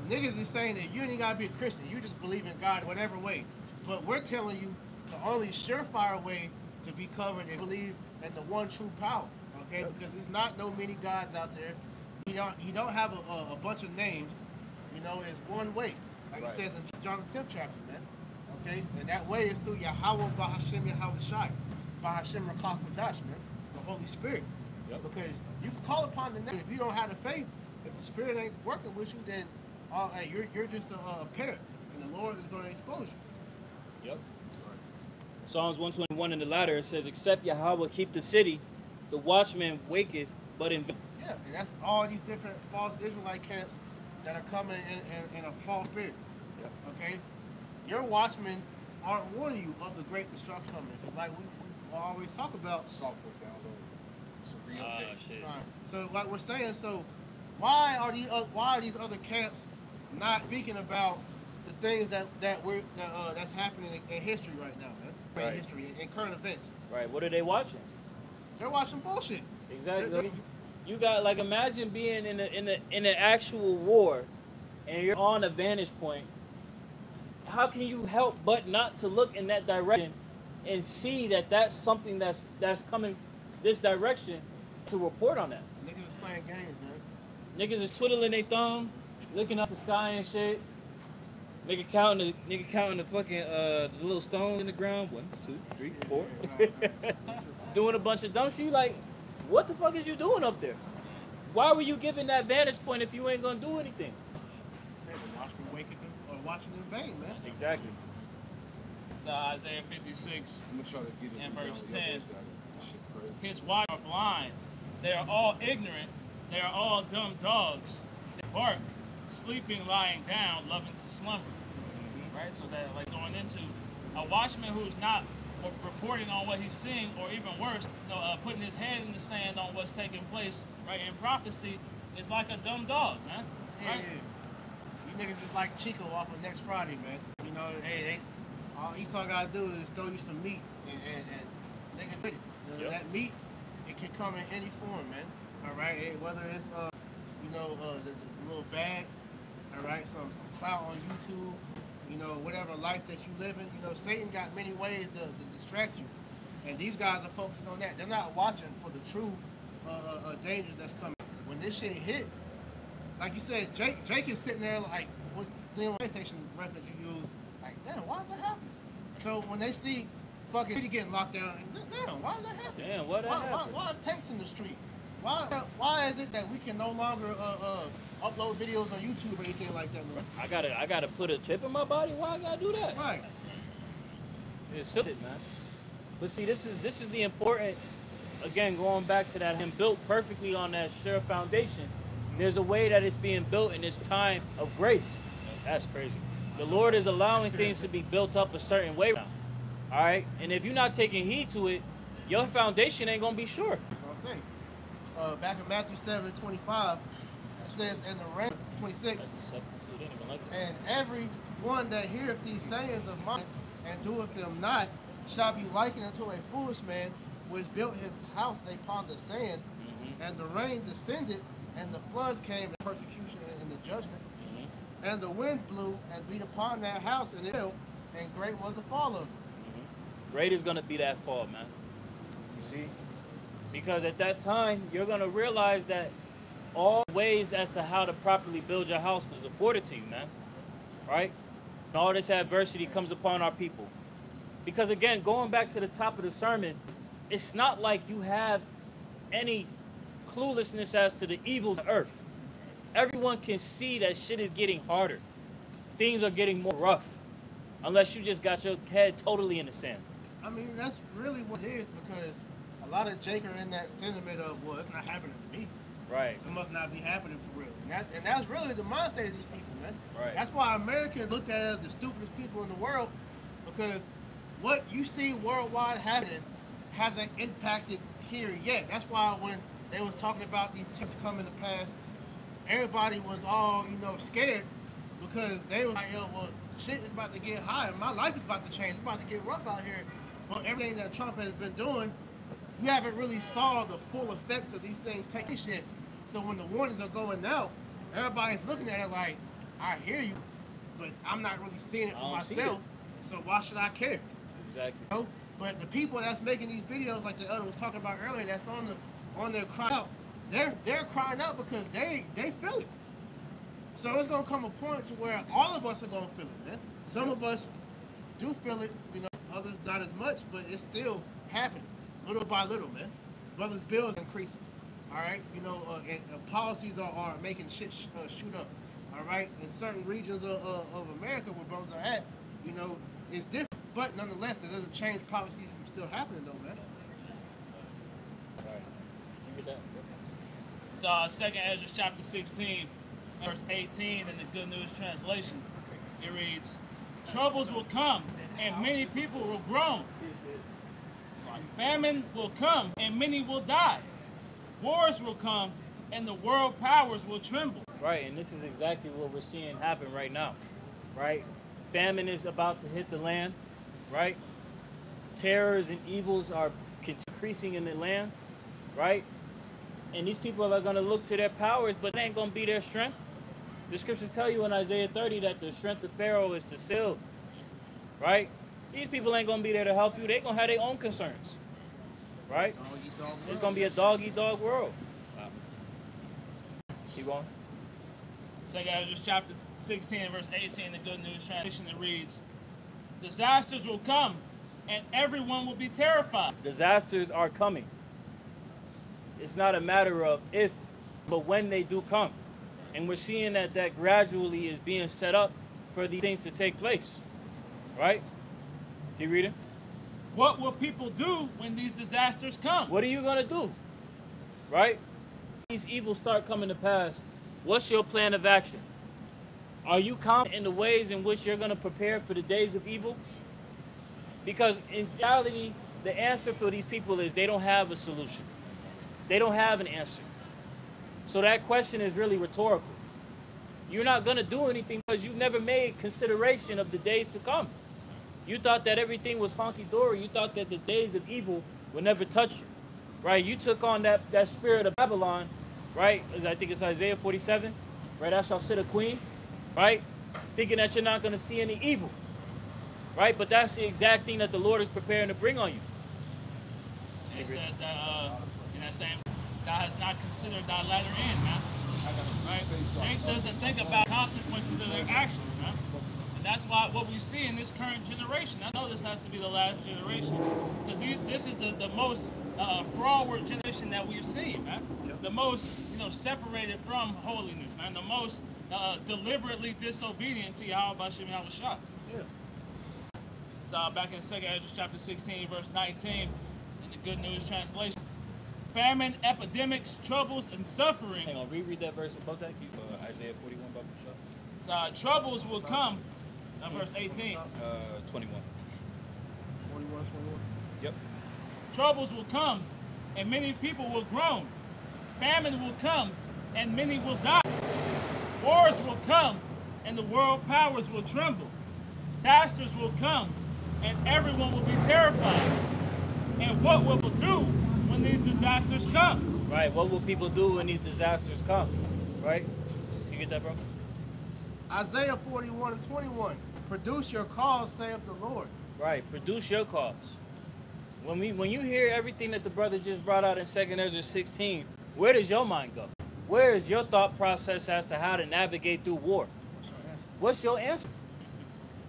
[SPEAKER 3] niggas is saying that you ain't gotta be a Christian. You just believe in God whatever way. But we're telling you the only surefire way to be covered is believe in the one true power. Okay, because there's not no many gods out there. He don't have a bunch of names. It's one way. Like it says in John the 10th chapter, man. Okay? And that way is through Yahweh Bahashem Yahweh Shai. Bahashem Rakach Madash, man. The Holy Spirit.
[SPEAKER 2] Yep.
[SPEAKER 3] Because you can call upon the name. If you don't have the faith, if the Spirit ain't working with you, then hey, you're just a parrot. And the Lord is going to expose you.
[SPEAKER 2] Yep. Psalms 121 in the latter, it says, except Yahweh keep the city, the watchman waketh, but in vain.
[SPEAKER 3] Yeah, and that's all these different false Israelite camps that are coming in a false spirit.
[SPEAKER 2] Yep.
[SPEAKER 3] Okay? Your watchmen aren't warning you of the great destruction coming. Because like we always talk about.
[SPEAKER 1] Software download. It's a real thing.
[SPEAKER 2] Shit.
[SPEAKER 3] Right. So like we're saying, so why are these other camps not speaking about the things that's happening in history right now, man?
[SPEAKER 2] Right.
[SPEAKER 3] In history, in current events.
[SPEAKER 2] Right, what are they watching?
[SPEAKER 3] They're watching bullshit.
[SPEAKER 2] Exactly. You got like imagine being in an actual war, and you're on a vantage point. How can you help but not to look in that direction and see that that's something that's coming this direction to report on that?
[SPEAKER 3] Niggas is playing games, man.
[SPEAKER 2] Niggas is twiddling their thumb, looking up the sky and shit. Nigga counting the fucking the little stones in the ground. 1, 2, 3, 4. Doing a bunch of dumb shit. You like, what the fuck is you doing up there? Why were you giving that vantage point if you ain't gonna do anything?
[SPEAKER 3] Say the watchmen waking or watching in vain, man.
[SPEAKER 2] Exactly.
[SPEAKER 4] So Isaiah 56
[SPEAKER 1] I'm gonna try to get it.
[SPEAKER 4] and verse
[SPEAKER 1] Y'all
[SPEAKER 4] 10.
[SPEAKER 1] boys got it. Shit crazy.
[SPEAKER 4] His wives are blind. They are all ignorant. They are all dumb dogs. They bark, sleeping, lying down, loving to slumber. Right? So that, like, going into a watchman who's not reporting on what he's seeing, or even worse, putting his head in the sand on what's taking place, right, in prophecy, is like a dumb dog, man.
[SPEAKER 3] Yeah,
[SPEAKER 4] Right?
[SPEAKER 3] yeah. You niggas is like Chico off of next Friday, man. You know, hey, all Esau gotta do is throw you some meat and niggas with it. You know,
[SPEAKER 2] Yep.
[SPEAKER 3] That meat, it can come in any form, man. All right, whether it's the little bag, all right, some clout on YouTube, you know, whatever life that you live in. You know, Satan got many ways to distract you, and these guys are focused on that. They're not watching for the true dangers that's coming. When this shit hit, like you said, Jake is sitting there like, what the PlayStation reference you use? Like, damn, why did that happen? So when they see fucking people getting locked down, damn, why did that happen?
[SPEAKER 2] Damn, what happened?
[SPEAKER 3] Why are tanks in the street? Why is it that we can no longer upload videos on YouTube or anything like that?
[SPEAKER 2] I gotta put a chip in my body. Why I gotta do that?
[SPEAKER 3] Right.
[SPEAKER 2] It's silly, man. But see, this is the importance. Again, going back to that, him built perfectly on that sure foundation. There's a way that it's being built in this time of grace. That's crazy. The Lord is allowing things to be built up a certain way now. All right, and if you're not taking heed to it, your foundation ain't gonna be sure.
[SPEAKER 3] That's what I'm saying. Back in Matthew 7:25, it says, "And the rain 26,
[SPEAKER 2] That's the substitute. Ain't even like that.
[SPEAKER 3] and every one that heareth these sayings of mine and doeth them not shall be likened unto a foolish man which built his house upon the sand, and the rain descended, and the floods came, and persecution and the judgment, and the winds blew and beat upon that house, and it fell, and great was the fall of it."
[SPEAKER 2] Great is gonna be that fall, man. You see, because at that time you're gonna realize that all ways as to how to properly build your house is afforded to you, man. Right? And all this adversity comes upon our people. Because again, going back to the top of the sermon, it's not like you have any cluelessness as to the evils of earth. Everyone can see that shit is getting harder. Things are getting more rough. Unless you just got your head totally in the sand.
[SPEAKER 3] I mean, that's really what it is, because a lot of Jake are in that sentiment of, well, it's not happening to me.
[SPEAKER 2] Right.
[SPEAKER 3] So it must not be happening for real. And that's really the mind state of these people, man.
[SPEAKER 2] Right.
[SPEAKER 3] That's why Americans looked at as the stupidest people in the world, because what you see worldwide happening hasn't impacted here yet. That's why when they was talking about these tips coming to pass, everybody was all, scared, because they was like, yo, well, shit is about to get higher. My life is about to change. It's about to get rough out here. But everything that Trump has been doing, you haven't really saw the full effects of these things taking shit. So when the warnings are going out, everybody's looking at it like, I hear you, but I'm not really seeing it for myself. So why should I care?
[SPEAKER 2] Exactly.
[SPEAKER 3] But the people that's making these videos, like the other was talking about earlier, that's on their cry out, they're crying out because they feel it. So it's gonna come a point to where all of us are gonna feel it, man. Some of us do feel it, others not as much, but it's still happening, little by little, man. Brothers' bills increasing, all right? And policies are making shit shoot up, all right? In certain regions of America where brothers are at, it's different, but nonetheless, there doesn't change policies from still happening, though, man.
[SPEAKER 2] Right. You get that?
[SPEAKER 4] So 2nd Ezra chapter 16, verse 18 in the Good News Translation, it reads, "Troubles will come, and many people will groan. Famine will come, and many will die. Wars will come, and the world powers will tremble."
[SPEAKER 2] Right, and this is exactly what we're seeing happen right now, right? Famine is about to hit the land, right? Terrors and evils are increasing in the land, right? And these people are going to look to their powers, but it ain't going to be their strength. The scriptures tell you in Isaiah 30 that the strength of Pharaoh is to seal, right? These people ain't going to be there to help you. They're going to have their own concerns, right? It's going to be a dog-eat-dog world. Keep going.
[SPEAKER 4] 2 Ezra chapter 16, verse 18, the Good News Translation, it reads, disasters will come, and everyone will be terrified.
[SPEAKER 2] Disasters are coming. It's not a matter of if, but when they do come. And we're seeing that gradually is being set up for these things to take place. Right? Keep reading.
[SPEAKER 4] What will people do when these disasters come?
[SPEAKER 2] What are you going to do? Right? These evils start coming to pass. What's your plan of action? Are you confident in the ways in which you're going to prepare for the days of evil? Because in reality, the answer for these people is they don't have a solution. They don't have an answer. So that question is really rhetorical. You're not going to do anything because you've never made consideration of the days to come. You thought that everything was honky-dory. You thought that the days of evil would never touch you, right? You took on that spirit of Babylon, right? I think it's Isaiah 47, right? I shall sit a queen, right? Thinking that you're not going to see any evil, right? But that's the exact thing that the Lord is preparing to bring on you.
[SPEAKER 4] It says that in that same, thou hast not considered thy latter end, man. Right? They doesn't think about consequences of their actions, man. And that's why what we see in this current generation. I know this has to be the last generation, because this is the most forward generation that we've seen, man. The most, separated from holiness, man. The most deliberately disobedient to Yahweh Shem Yahushua.
[SPEAKER 3] Yeah.
[SPEAKER 4] So back in 2 Ezra chapter 16, verse 19, in the Good News Translation. Famine, epidemics, troubles, and suffering.
[SPEAKER 2] Hang on, reread that verse above that. Keep Isaiah 41 above the shot.
[SPEAKER 4] So troubles will come. Verse 18.
[SPEAKER 2] 21.
[SPEAKER 3] 21.
[SPEAKER 2] Yep.
[SPEAKER 4] Troubles will come, and many people will groan. Famine will come, and many will die. Wars will come, and the world powers will tremble. Disasters will come, and everyone will be terrified. And what will we do when these disasters come?
[SPEAKER 2] Right, what will people do when these disasters come? Right? You get that, bro?
[SPEAKER 3] Isaiah 41 and 21. Produce your cause, saith the Lord.
[SPEAKER 2] Right, produce your cause. When you hear everything that the brother just brought out in 2 Ezra 16, where does your mind go? Where is your thought process as to how to navigate through war? What's your answer?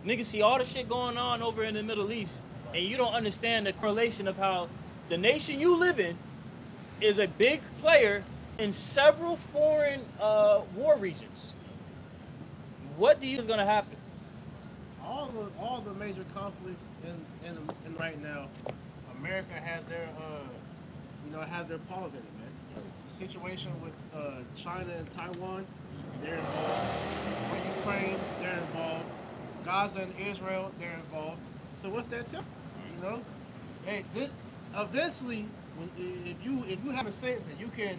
[SPEAKER 2] Niggas see all the shit going on over in the Middle East, and you don't understand the correlation of how the nation you live in is a big player in several foreign war regions. What do you think is going to happen?
[SPEAKER 3] All the major conflicts in right now, America has their paws in it, man. The situation with China and Taiwan, they're involved. With Ukraine, they're involved. Gaza and Israel, they're involved. So what's that tell you? Hey, eventually, if you have a sense and you can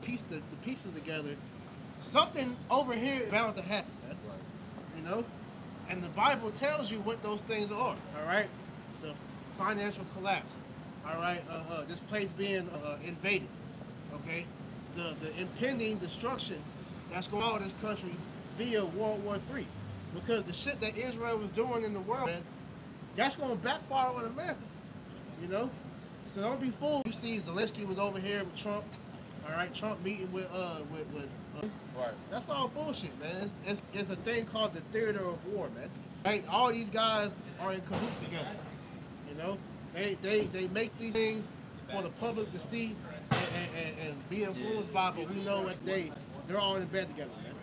[SPEAKER 3] piece the pieces together, something over here is bound to happen, man. And the Bible tells you what those things are. All right, the financial collapse. All right, this place being invaded. Okay, the impending destruction that's going on in this country via World War III. Because the shit that Israel was doing in the world, man, that's going to backfire on America. So don't be fooled. You see, Zelensky was over here with Trump. All right, Trump meeting with
[SPEAKER 1] right.
[SPEAKER 3] That's all bullshit, man. It's a thing called the theater of war, man. Right? All these guys are in cahoots together. They make these things for the public to see and be influenced by, but we know that they're all in bed together, man.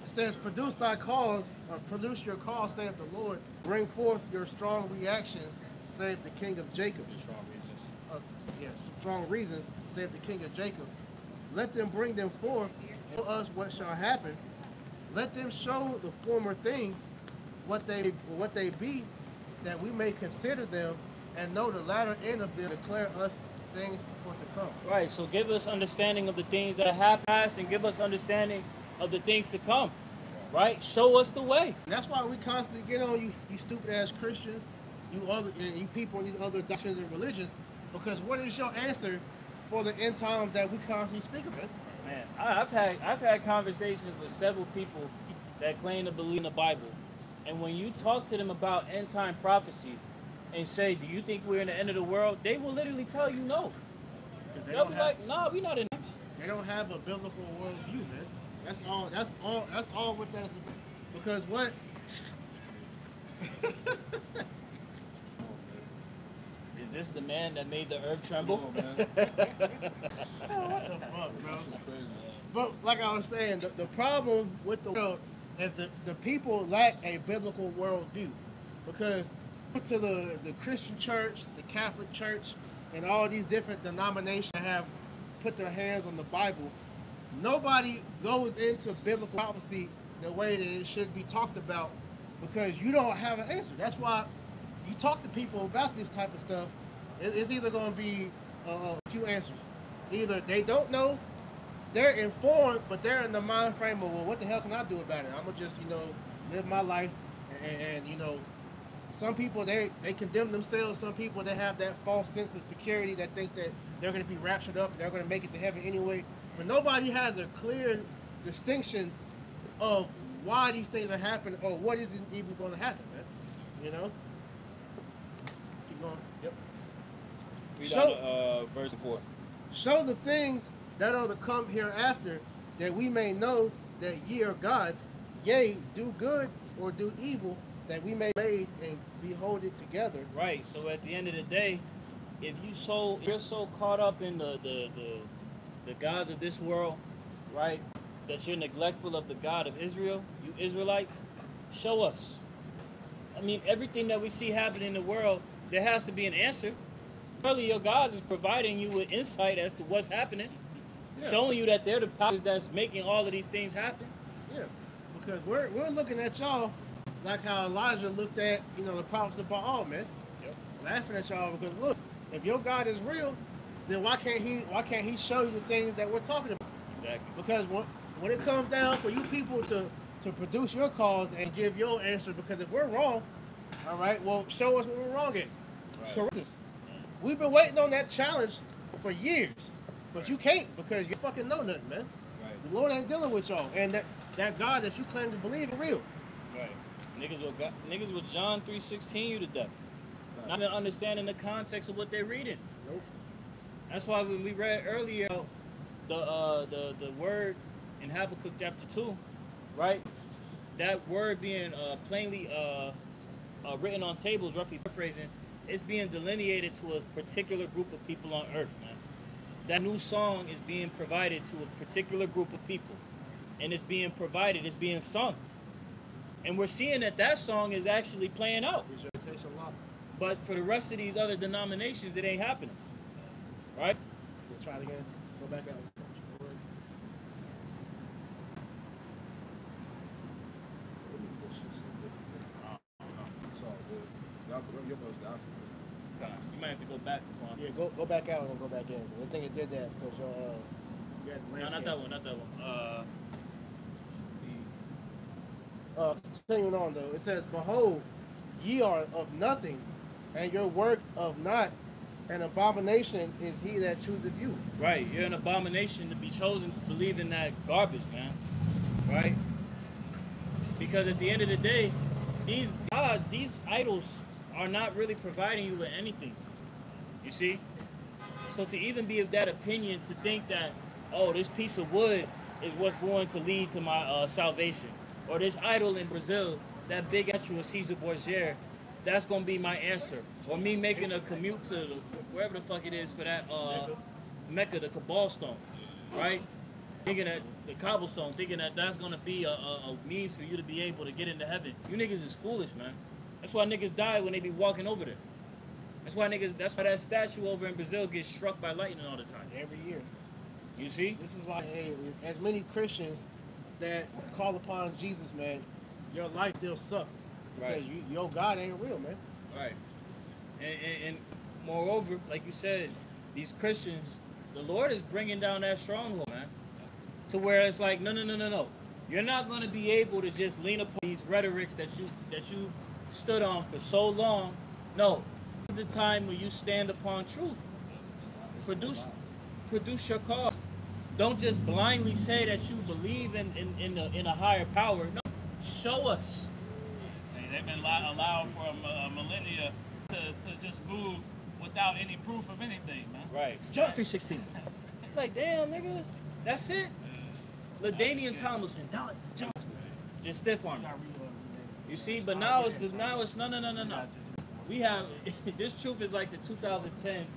[SPEAKER 3] It says, produce your cause, saith the Lord. Bring forth your strong reactions, saith the King of Jacob. Strong reasons, saith the King of Jacob. Let them bring them forth, and tell us what shall happen. Let them show the former things, what they be, that we may consider them, and know the latter end of them, declare us things for to come.
[SPEAKER 2] Right, so give us understanding of the things that have passed, and give us understanding of the things to come. Right? Show us the way.
[SPEAKER 3] And that's why we constantly get on you stupid ass Christians, you people in these other doctrines and religions, Because what is your answer for the end time that we constantly speak about?
[SPEAKER 2] Man, I've had conversations with several people that claim to believe in the Bible, and when you talk to them about end time prophecy and say, "Do you think we're in the end of the world?" They will literally tell you no. They'll be like, "Nah, we're not in."
[SPEAKER 3] They don't have a biblical worldview, man. That's all. That's all what that's about. Because what?
[SPEAKER 2] Is this the man that made the earth tremble?
[SPEAKER 1] Come on, man.
[SPEAKER 3] What the fuck, bro? But like I was saying, the problem with the world is the people lack a biblical worldview. Because to the Christian church, the Catholic church, and all these different denominations that have put their hands on the Bible, nobody goes into biblical prophecy the way that it should be talked about, because you don't have an answer. That's why you talk to people about this type of stuff. It's either going to be a few answers. Either they don't know, they're informed, but they're in the mind frame of, well, what the hell can I do about it? I'm going to just, live my life. And some people, they condemn themselves. Some people, they have that false sense of security that think that they're going to be raptured up, they're going to make it to heaven anyway. But nobody has a clear distinction of why these things are happening or what isn't even going to happen, man. Keep going.
[SPEAKER 2] Yep. Read out verse 4.
[SPEAKER 3] Show the things that are to come hereafter, that we may know that ye are gods. Yea, do good or do evil, that we may be made and behold it together.
[SPEAKER 2] Right. So at the end of the day, if you're so caught up in the gods of this world, right, that you're neglectful of the God of Israel, you Israelites, show us. I mean, everything that we see happening in the world, there has to be an answer. Probably your God is providing you with insight as to what's happening, showing you that they're the powers that's making all of these things happen.
[SPEAKER 3] Yeah, because we're looking at y'all like how Elijah looked at, the prophets of Baal, man.
[SPEAKER 2] Yep.
[SPEAKER 3] Laughing at y'all because look, if your God is real, then why can't he show you the things that we're talking about?
[SPEAKER 2] Exactly.
[SPEAKER 3] Because when it comes down for you people to produce your cause and give your answer, because if we're wrong, all right, well, show us what we're wrong at.
[SPEAKER 2] Right.
[SPEAKER 3] Correct us. We've been waiting on that challenge for years, but you can't because you fucking know nothing, man.
[SPEAKER 2] Right.
[SPEAKER 3] The Lord ain't dealing with y'all, and that God that you claim to believe is real.
[SPEAKER 2] Right. Niggas with John 3:16 you to death. Right. Not even understanding the context of what they're reading.
[SPEAKER 3] Nope.
[SPEAKER 2] That's why when we read earlier the word in Habakkuk chapter 2, right? That word being plainly written on tables, roughly paraphrasing, it's being delineated to a particular group of people on earth, man. That new song is being provided to a particular group of people. And it's being sung. And we're seeing that song is actually playing out.
[SPEAKER 3] It takes a lot.
[SPEAKER 2] But for the rest of these other denominations, it ain't happening. Right?
[SPEAKER 3] We'll try it again. Go back out.
[SPEAKER 2] You might have to go back to Quan.
[SPEAKER 3] Yeah, go back out and then go back in. I think it did that because you had
[SPEAKER 2] No, not that one, not that one.
[SPEAKER 3] Continuing on though, it says, "Behold, ye are of nothing, and your work of naught. An abomination is he that chooseth you."
[SPEAKER 2] Right, you're an abomination to be chosen to believe in that garbage, man. Right? Because at the end of the day, these gods, these idols, are not really providing you with anything. You see? So to even be of that opinion, to think that, oh, this piece of wood is what's going to lead to my salvation, or this idol in Brazil, that big statue of Caesar Borgia, that's going to be my answer. Or me making a commute to wherever the fuck it is for that Mecca, the Cabal Stone, right? Thinking that the cobblestone, thinking that that's going to be a means for you to be able to get into heaven. You niggas is foolish, man. That's why niggas die when they be walking over there. That's why that statue over in Brazil gets struck by lightning all the time.
[SPEAKER 3] Every year.
[SPEAKER 2] You see?
[SPEAKER 3] This is why, as many Christians that call upon Jesus, man, your life still suck. Because your God ain't real, man.
[SPEAKER 2] Right. And moreover, like you said, these Christians, the Lord is bringing down that stronghold, man. To where it's like, no. You're not going to be able to just lean upon these rhetorics that you've stood on for so long. No. This is the time when you stand upon truth. Produce your cause. Don't just blindly say that you believe in a higher power. No, show us.
[SPEAKER 4] Hey, they've been allowed for a millennia to just move without any proof of anything, man.
[SPEAKER 2] Right. John 3:16. Like, damn, nigga, that's it. LaDainian Tomlinson, just stiff arm. You see, but now it's no. We have this truth is like the 2010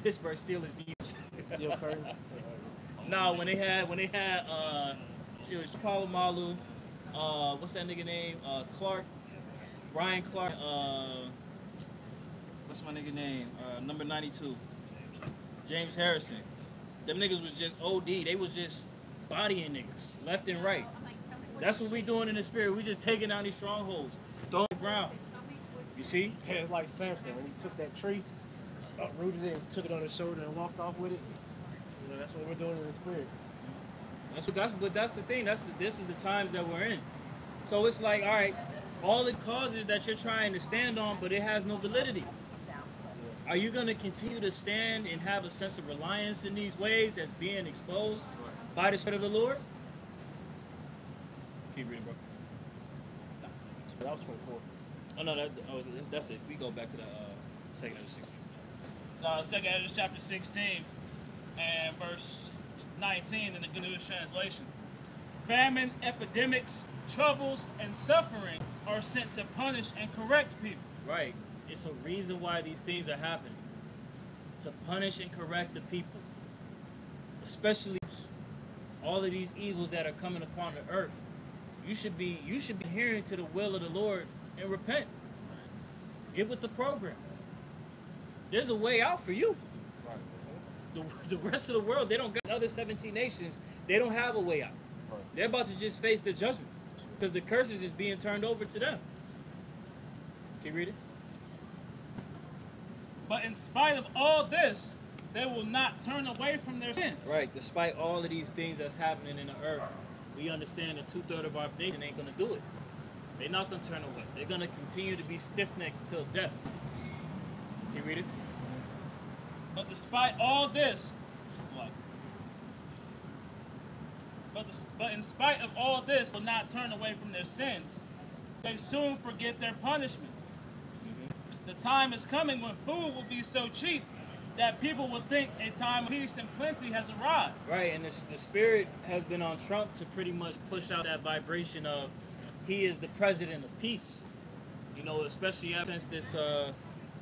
[SPEAKER 2] Pittsburgh Steelers defense.
[SPEAKER 3] Steel curtain.
[SPEAKER 2] No, when they had it was Palomalu, what's that nigga name? Clark, Ryan Clark, what's my nigga name? Number 92, James Harrison. Them niggas was just OD. They was just bodying niggas left and right. That's what we doing in the spirit. We just taking down these strongholds, throwing the ground. You see?
[SPEAKER 3] Yeah, it's like Samson when he took that tree, uprooted it, and took it on his shoulder and walked off with it. You know, that's what we're doing in the spirit.
[SPEAKER 2] That's the thing. This is the times that we're in. So it's like, all right, all the causes that you're trying to stand on, but it has no validity. Are you going to continue to stand and have a sense of reliance in these ways that's being exposed by the Spirit of the Lord? Keep reading, bro.
[SPEAKER 3] That was 24.
[SPEAKER 2] Oh no, that's it. We go back to the 2nd Ezra 16.
[SPEAKER 4] So 2nd Ezra chapter 16 and verse 19 in the Good News Translation. Famine, epidemics, troubles, and suffering are sent to punish and correct people.
[SPEAKER 2] Right. It's a reason why these things are happening. To punish and correct the people. Especially all of these evils that are coming upon the earth. You should be adhering to the will of the Lord and repent. Get with the program. There's a way out for you. The rest of the world, they don't got other 17 nations, they don't have a way out. They're about to just face the judgment because the curses is being turned over to them. Can you read it?
[SPEAKER 4] But in spite of all this, they will not turn away from their sins.
[SPEAKER 2] Right. Despite all of these things that's happening in the earth, we understand that 2/3 of our nation ain't gonna do it. They're not gonna turn away. They're gonna continue to be stiff-necked till death. Can you read it?
[SPEAKER 4] But despite all this, but in spite of all this, will not turn away from their sins. They soon forget their punishment. The time is coming when food will be so cheap that people will think a time of peace and plenty has arrived.
[SPEAKER 2] Right, and the spirit has been on Trump to pretty much push out that vibration of he is the president of peace. You know, especially since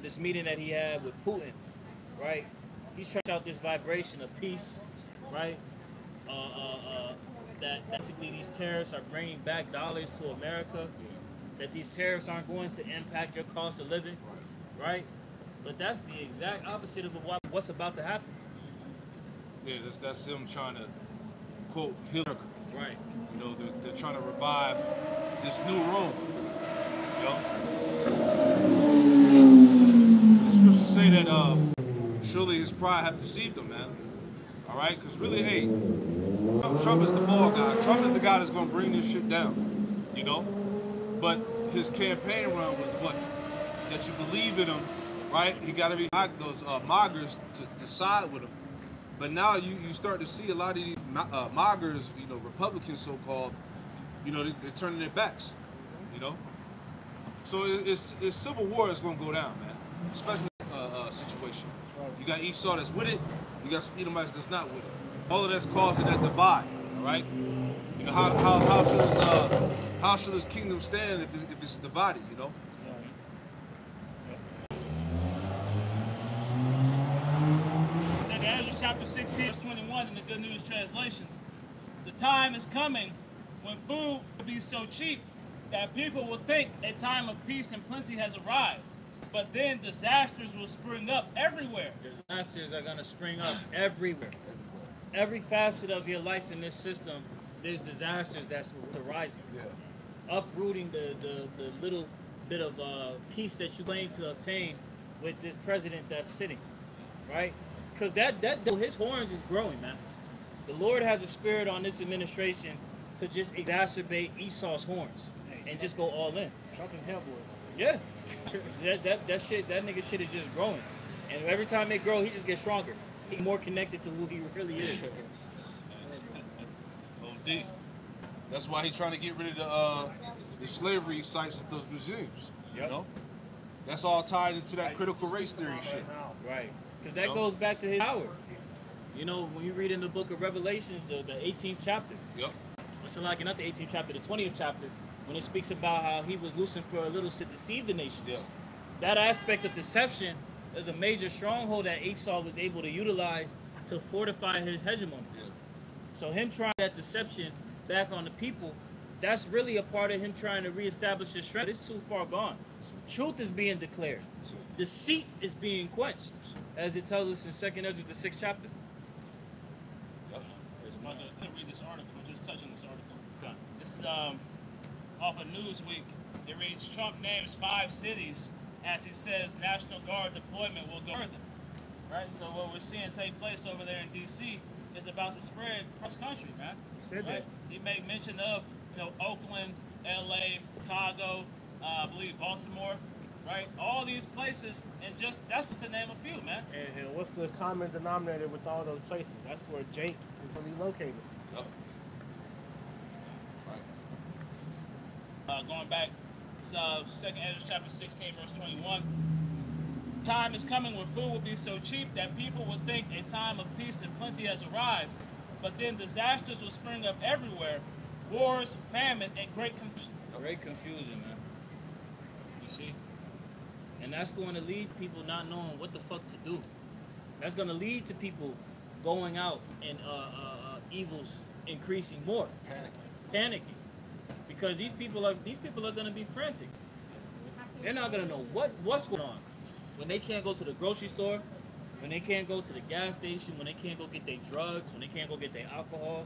[SPEAKER 2] this meeting that he had with Putin, right? He's trying out this vibration of peace, right? That basically these tariffs are bringing back dollars to America. That these tariffs aren't going to impact your cost of living, right? But that's the exact opposite of what's about to happen.
[SPEAKER 1] Yeah, that's them trying to quote Hitler.
[SPEAKER 2] Right.
[SPEAKER 1] You know, they're trying to revive this new Rome. You know, the scriptures say that surely his pride have deceived him, man. All right, because really, hey, Trump is the fall guy. Trump is the guy that's going to bring this shit down. You know, but his campaign run was what? That you believe in him, right? He got to be those moggers to side with him. But now you start to see a lot of these moggers, you know, Republicans so-called, you know, they're turning their backs, you know. So it's civil war is going to go down, man. Especially situation. You got Esau that's with it. You got some Edomites that's not with it. All of that's causing that divide. All right. You know how should this kingdom stand if it's divided? You know.
[SPEAKER 4] Ezra chapter 16, verse 21 in the Good News Translation. The time is coming when food will be so cheap that people will think a time of peace and plenty has arrived. But then disasters will spring up everywhere.
[SPEAKER 2] Disasters are going to spring up everywhere. Every facet of your life in this system, there's disasters that's arising. Yeah. Uprooting the little bit of peace that you claim to obtain with this president that's sitting, right? Because his horns is growing, man. The Lord has a spirit on this administration to just exacerbate Esau's horns and just go all in.
[SPEAKER 3] Trump and Hellboy.
[SPEAKER 2] Yeah. that nigga shit is just growing. And every time they grow, he just gets stronger. He's more connected to who he really is.
[SPEAKER 1] OD. That's why he's trying to get rid of the slavery sites at those museums.
[SPEAKER 2] Yep.
[SPEAKER 1] You know? That's all tied into that critical race theory shit.
[SPEAKER 2] Right. Because that goes back to his power. You know, when you read in the book of Revelations, the 18th chapter.
[SPEAKER 1] Yep.
[SPEAKER 2] So like, not the 18th chapter, the 20th chapter, when it speaks about how he was loosened for a little to deceive the nations.
[SPEAKER 1] Yeah.
[SPEAKER 2] That aspect of deception is a major stronghold that Esau was able to utilize to fortify his hegemony.
[SPEAKER 1] Yeah.
[SPEAKER 2] So him trying that deception back on the people, that's really a part of him trying to reestablish his strength. It's too far gone. Truth is being declared. Deceit is being quenched, as it tells us in 2nd Ezra, the 6th chapter.
[SPEAKER 1] Yep.
[SPEAKER 4] I'm going to read this article, just touching this article. Okay. This is off of Newsweek. It reads, Trump names 5 cities as he says National Guard deployment will go further. Right? So what we're seeing take place over there in D.C. is about to spread across the country, man.
[SPEAKER 3] He said
[SPEAKER 4] Right?
[SPEAKER 3] that.
[SPEAKER 4] He made mention of, Oakland, L.A., Chicago, I believe Baltimore, right? All these places, and that's just to name a few, man.
[SPEAKER 3] And what's the common denominator with all those places? That's where Jake is really located.
[SPEAKER 1] Yep. Right.
[SPEAKER 4] Going back, it's 2nd Ezra chapter 16, verse 21. Time is coming when food will be so cheap that people will think a time of peace and plenty has arrived, but then disasters will spring up everywhere, wars, famine, and great confusion.
[SPEAKER 2] Great confusion, man. You see? And that's going to lead people not knowing what the fuck to do. That's going to lead to people going out and evils increasing more. Panicking. Because these people are going to be frantic. They're not going to know what's going on. When they can't go to the grocery store, when they can't go to the gas station, when they can't go get their drugs, when they can't go get their alcohol,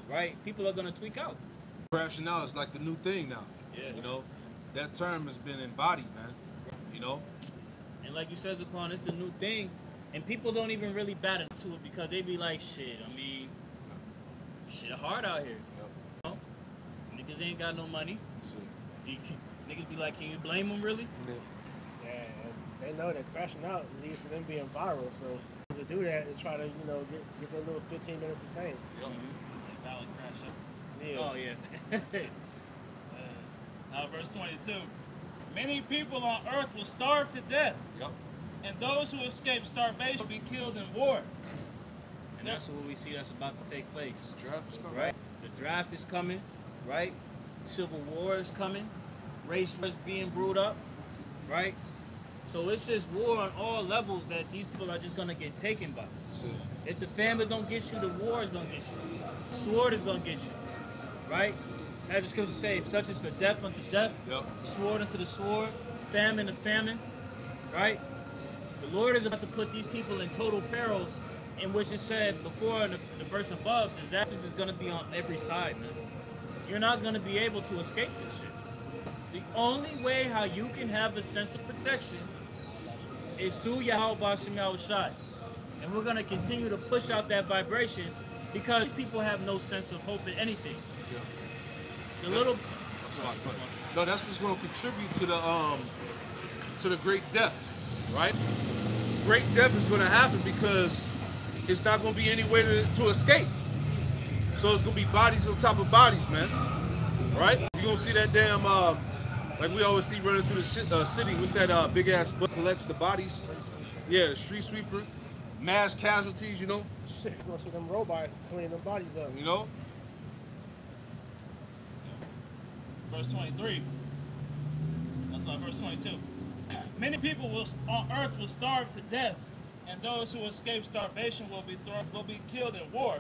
[SPEAKER 2] right? People are going to tweak out.
[SPEAKER 1] Rationale is like the new thing now.
[SPEAKER 2] Yeah.
[SPEAKER 1] You know, that term has been embodied, man. You know?
[SPEAKER 2] And like you said, Zaquan, it's the new thing. And people don't even really bat into it because they be like, shit, shit hard out here.
[SPEAKER 1] Yep.
[SPEAKER 2] You know? Niggas ain't got no money.
[SPEAKER 1] Shit.
[SPEAKER 2] Niggas be like, can you blame them really?
[SPEAKER 3] Yeah, and they know that crashing out leads to them being viral. So to do that and try to, get that little 15 minutes of fame.
[SPEAKER 1] Yep.
[SPEAKER 4] It's a valid crash up.
[SPEAKER 3] Yeah.
[SPEAKER 2] Oh, yeah.
[SPEAKER 4] Verse 22. Many people on earth will starve to death,
[SPEAKER 1] Yep.
[SPEAKER 4] and those who escape starvation will be killed in war.
[SPEAKER 2] And that's what we see that's about to take place.
[SPEAKER 1] Draft is coming.
[SPEAKER 2] Right? The draft is coming, right? Civil war is coming. Race wars being brewed up, right? So it's just war on all levels that these people are just going to get taken by. If the family don't get you, the war is going to get you. The sword is going to get you, right? As the scripture says, such is for death unto death,
[SPEAKER 1] Yep.
[SPEAKER 2] sword unto the sword, famine to famine, right? The Lord is about to put these people in total perils, in which it said before in the verse above, disasters is going to be on every side, man. You're not going to be able to escape this shit. The only way how you can have a sense of protection is through Yahweh Shem Shai. And we're going to continue to push out that vibration because these people have no sense of hope in anything.
[SPEAKER 1] Yeah.
[SPEAKER 2] The little...
[SPEAKER 1] No, that's what's going to contribute to the great death, right? Great death is going to happen because it's not going to be any way to escape. So it's going to be bodies on top of bodies, man. Right? You're going to see that damn, like we always see running through the city. What's that big ass butt collects the bodies? Yeah, the street sweeper. Mass casualties, you know?
[SPEAKER 3] Shit, you're gonna see them robots clean them bodies up.
[SPEAKER 1] You know?
[SPEAKER 4] Verse 23. That's not verse 22. Many people on earth will starve to death, and those who escape starvation will be killed in war.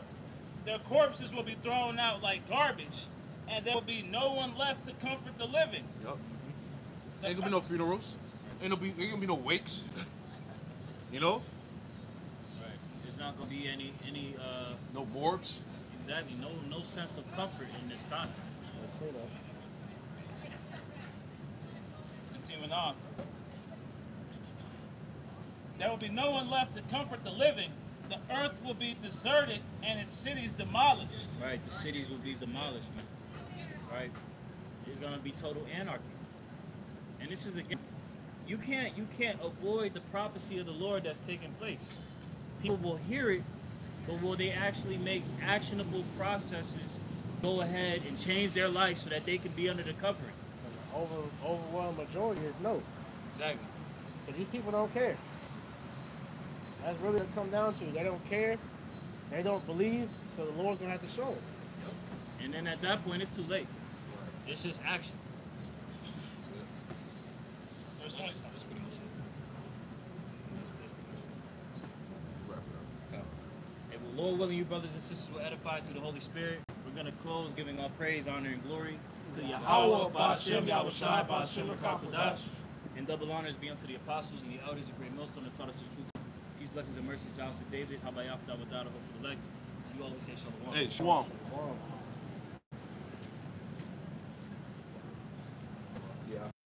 [SPEAKER 4] Their corpses will be thrown out like garbage, and there will be no one left to comfort the living.
[SPEAKER 1] Yep. Ain't gonna be no funerals. Ain't gonna be no wakes. You know?
[SPEAKER 2] Right. There's not gonna be any
[SPEAKER 1] No morgues.
[SPEAKER 2] exactly no sense of comfort in this time.
[SPEAKER 3] Clean up.
[SPEAKER 4] Continuing on. There will be no one left to comfort the living. The earth will be deserted and its cities demolished.
[SPEAKER 2] Right. The cities will be demolished, man. Right. There's gonna be total anarchy. And this is again, you can't avoid the prophecy of the Lord that's taking place. People will hear it, but will they actually make actionable processes go ahead and change their life so that they can be under the covering?
[SPEAKER 3] Overwhelming majority is no.
[SPEAKER 2] Exactly.
[SPEAKER 3] So these people don't care. That's really what it comes down to. They don't care. They don't believe. So the Lord's gonna have to show them.
[SPEAKER 2] And then at that point, it's too late. It's just action.
[SPEAKER 1] That's pretty much it. Wrap it up.
[SPEAKER 2] Hey, well, Lord willing, you brothers and sisters were edified through the Holy Spirit. We're going to close giving all praise, honor, and glory to Yahweh, Ba'ashem, Yahushai, Ba'ashem, Rakakodash. And double honors be unto the apostles and the elders of great millstone that taught us the truth. Peace, blessings, and mercies to the house of David. Habayaf, Dawadada, for the elect. You always say shalom.
[SPEAKER 1] Hey, shalom.
[SPEAKER 3] Wow.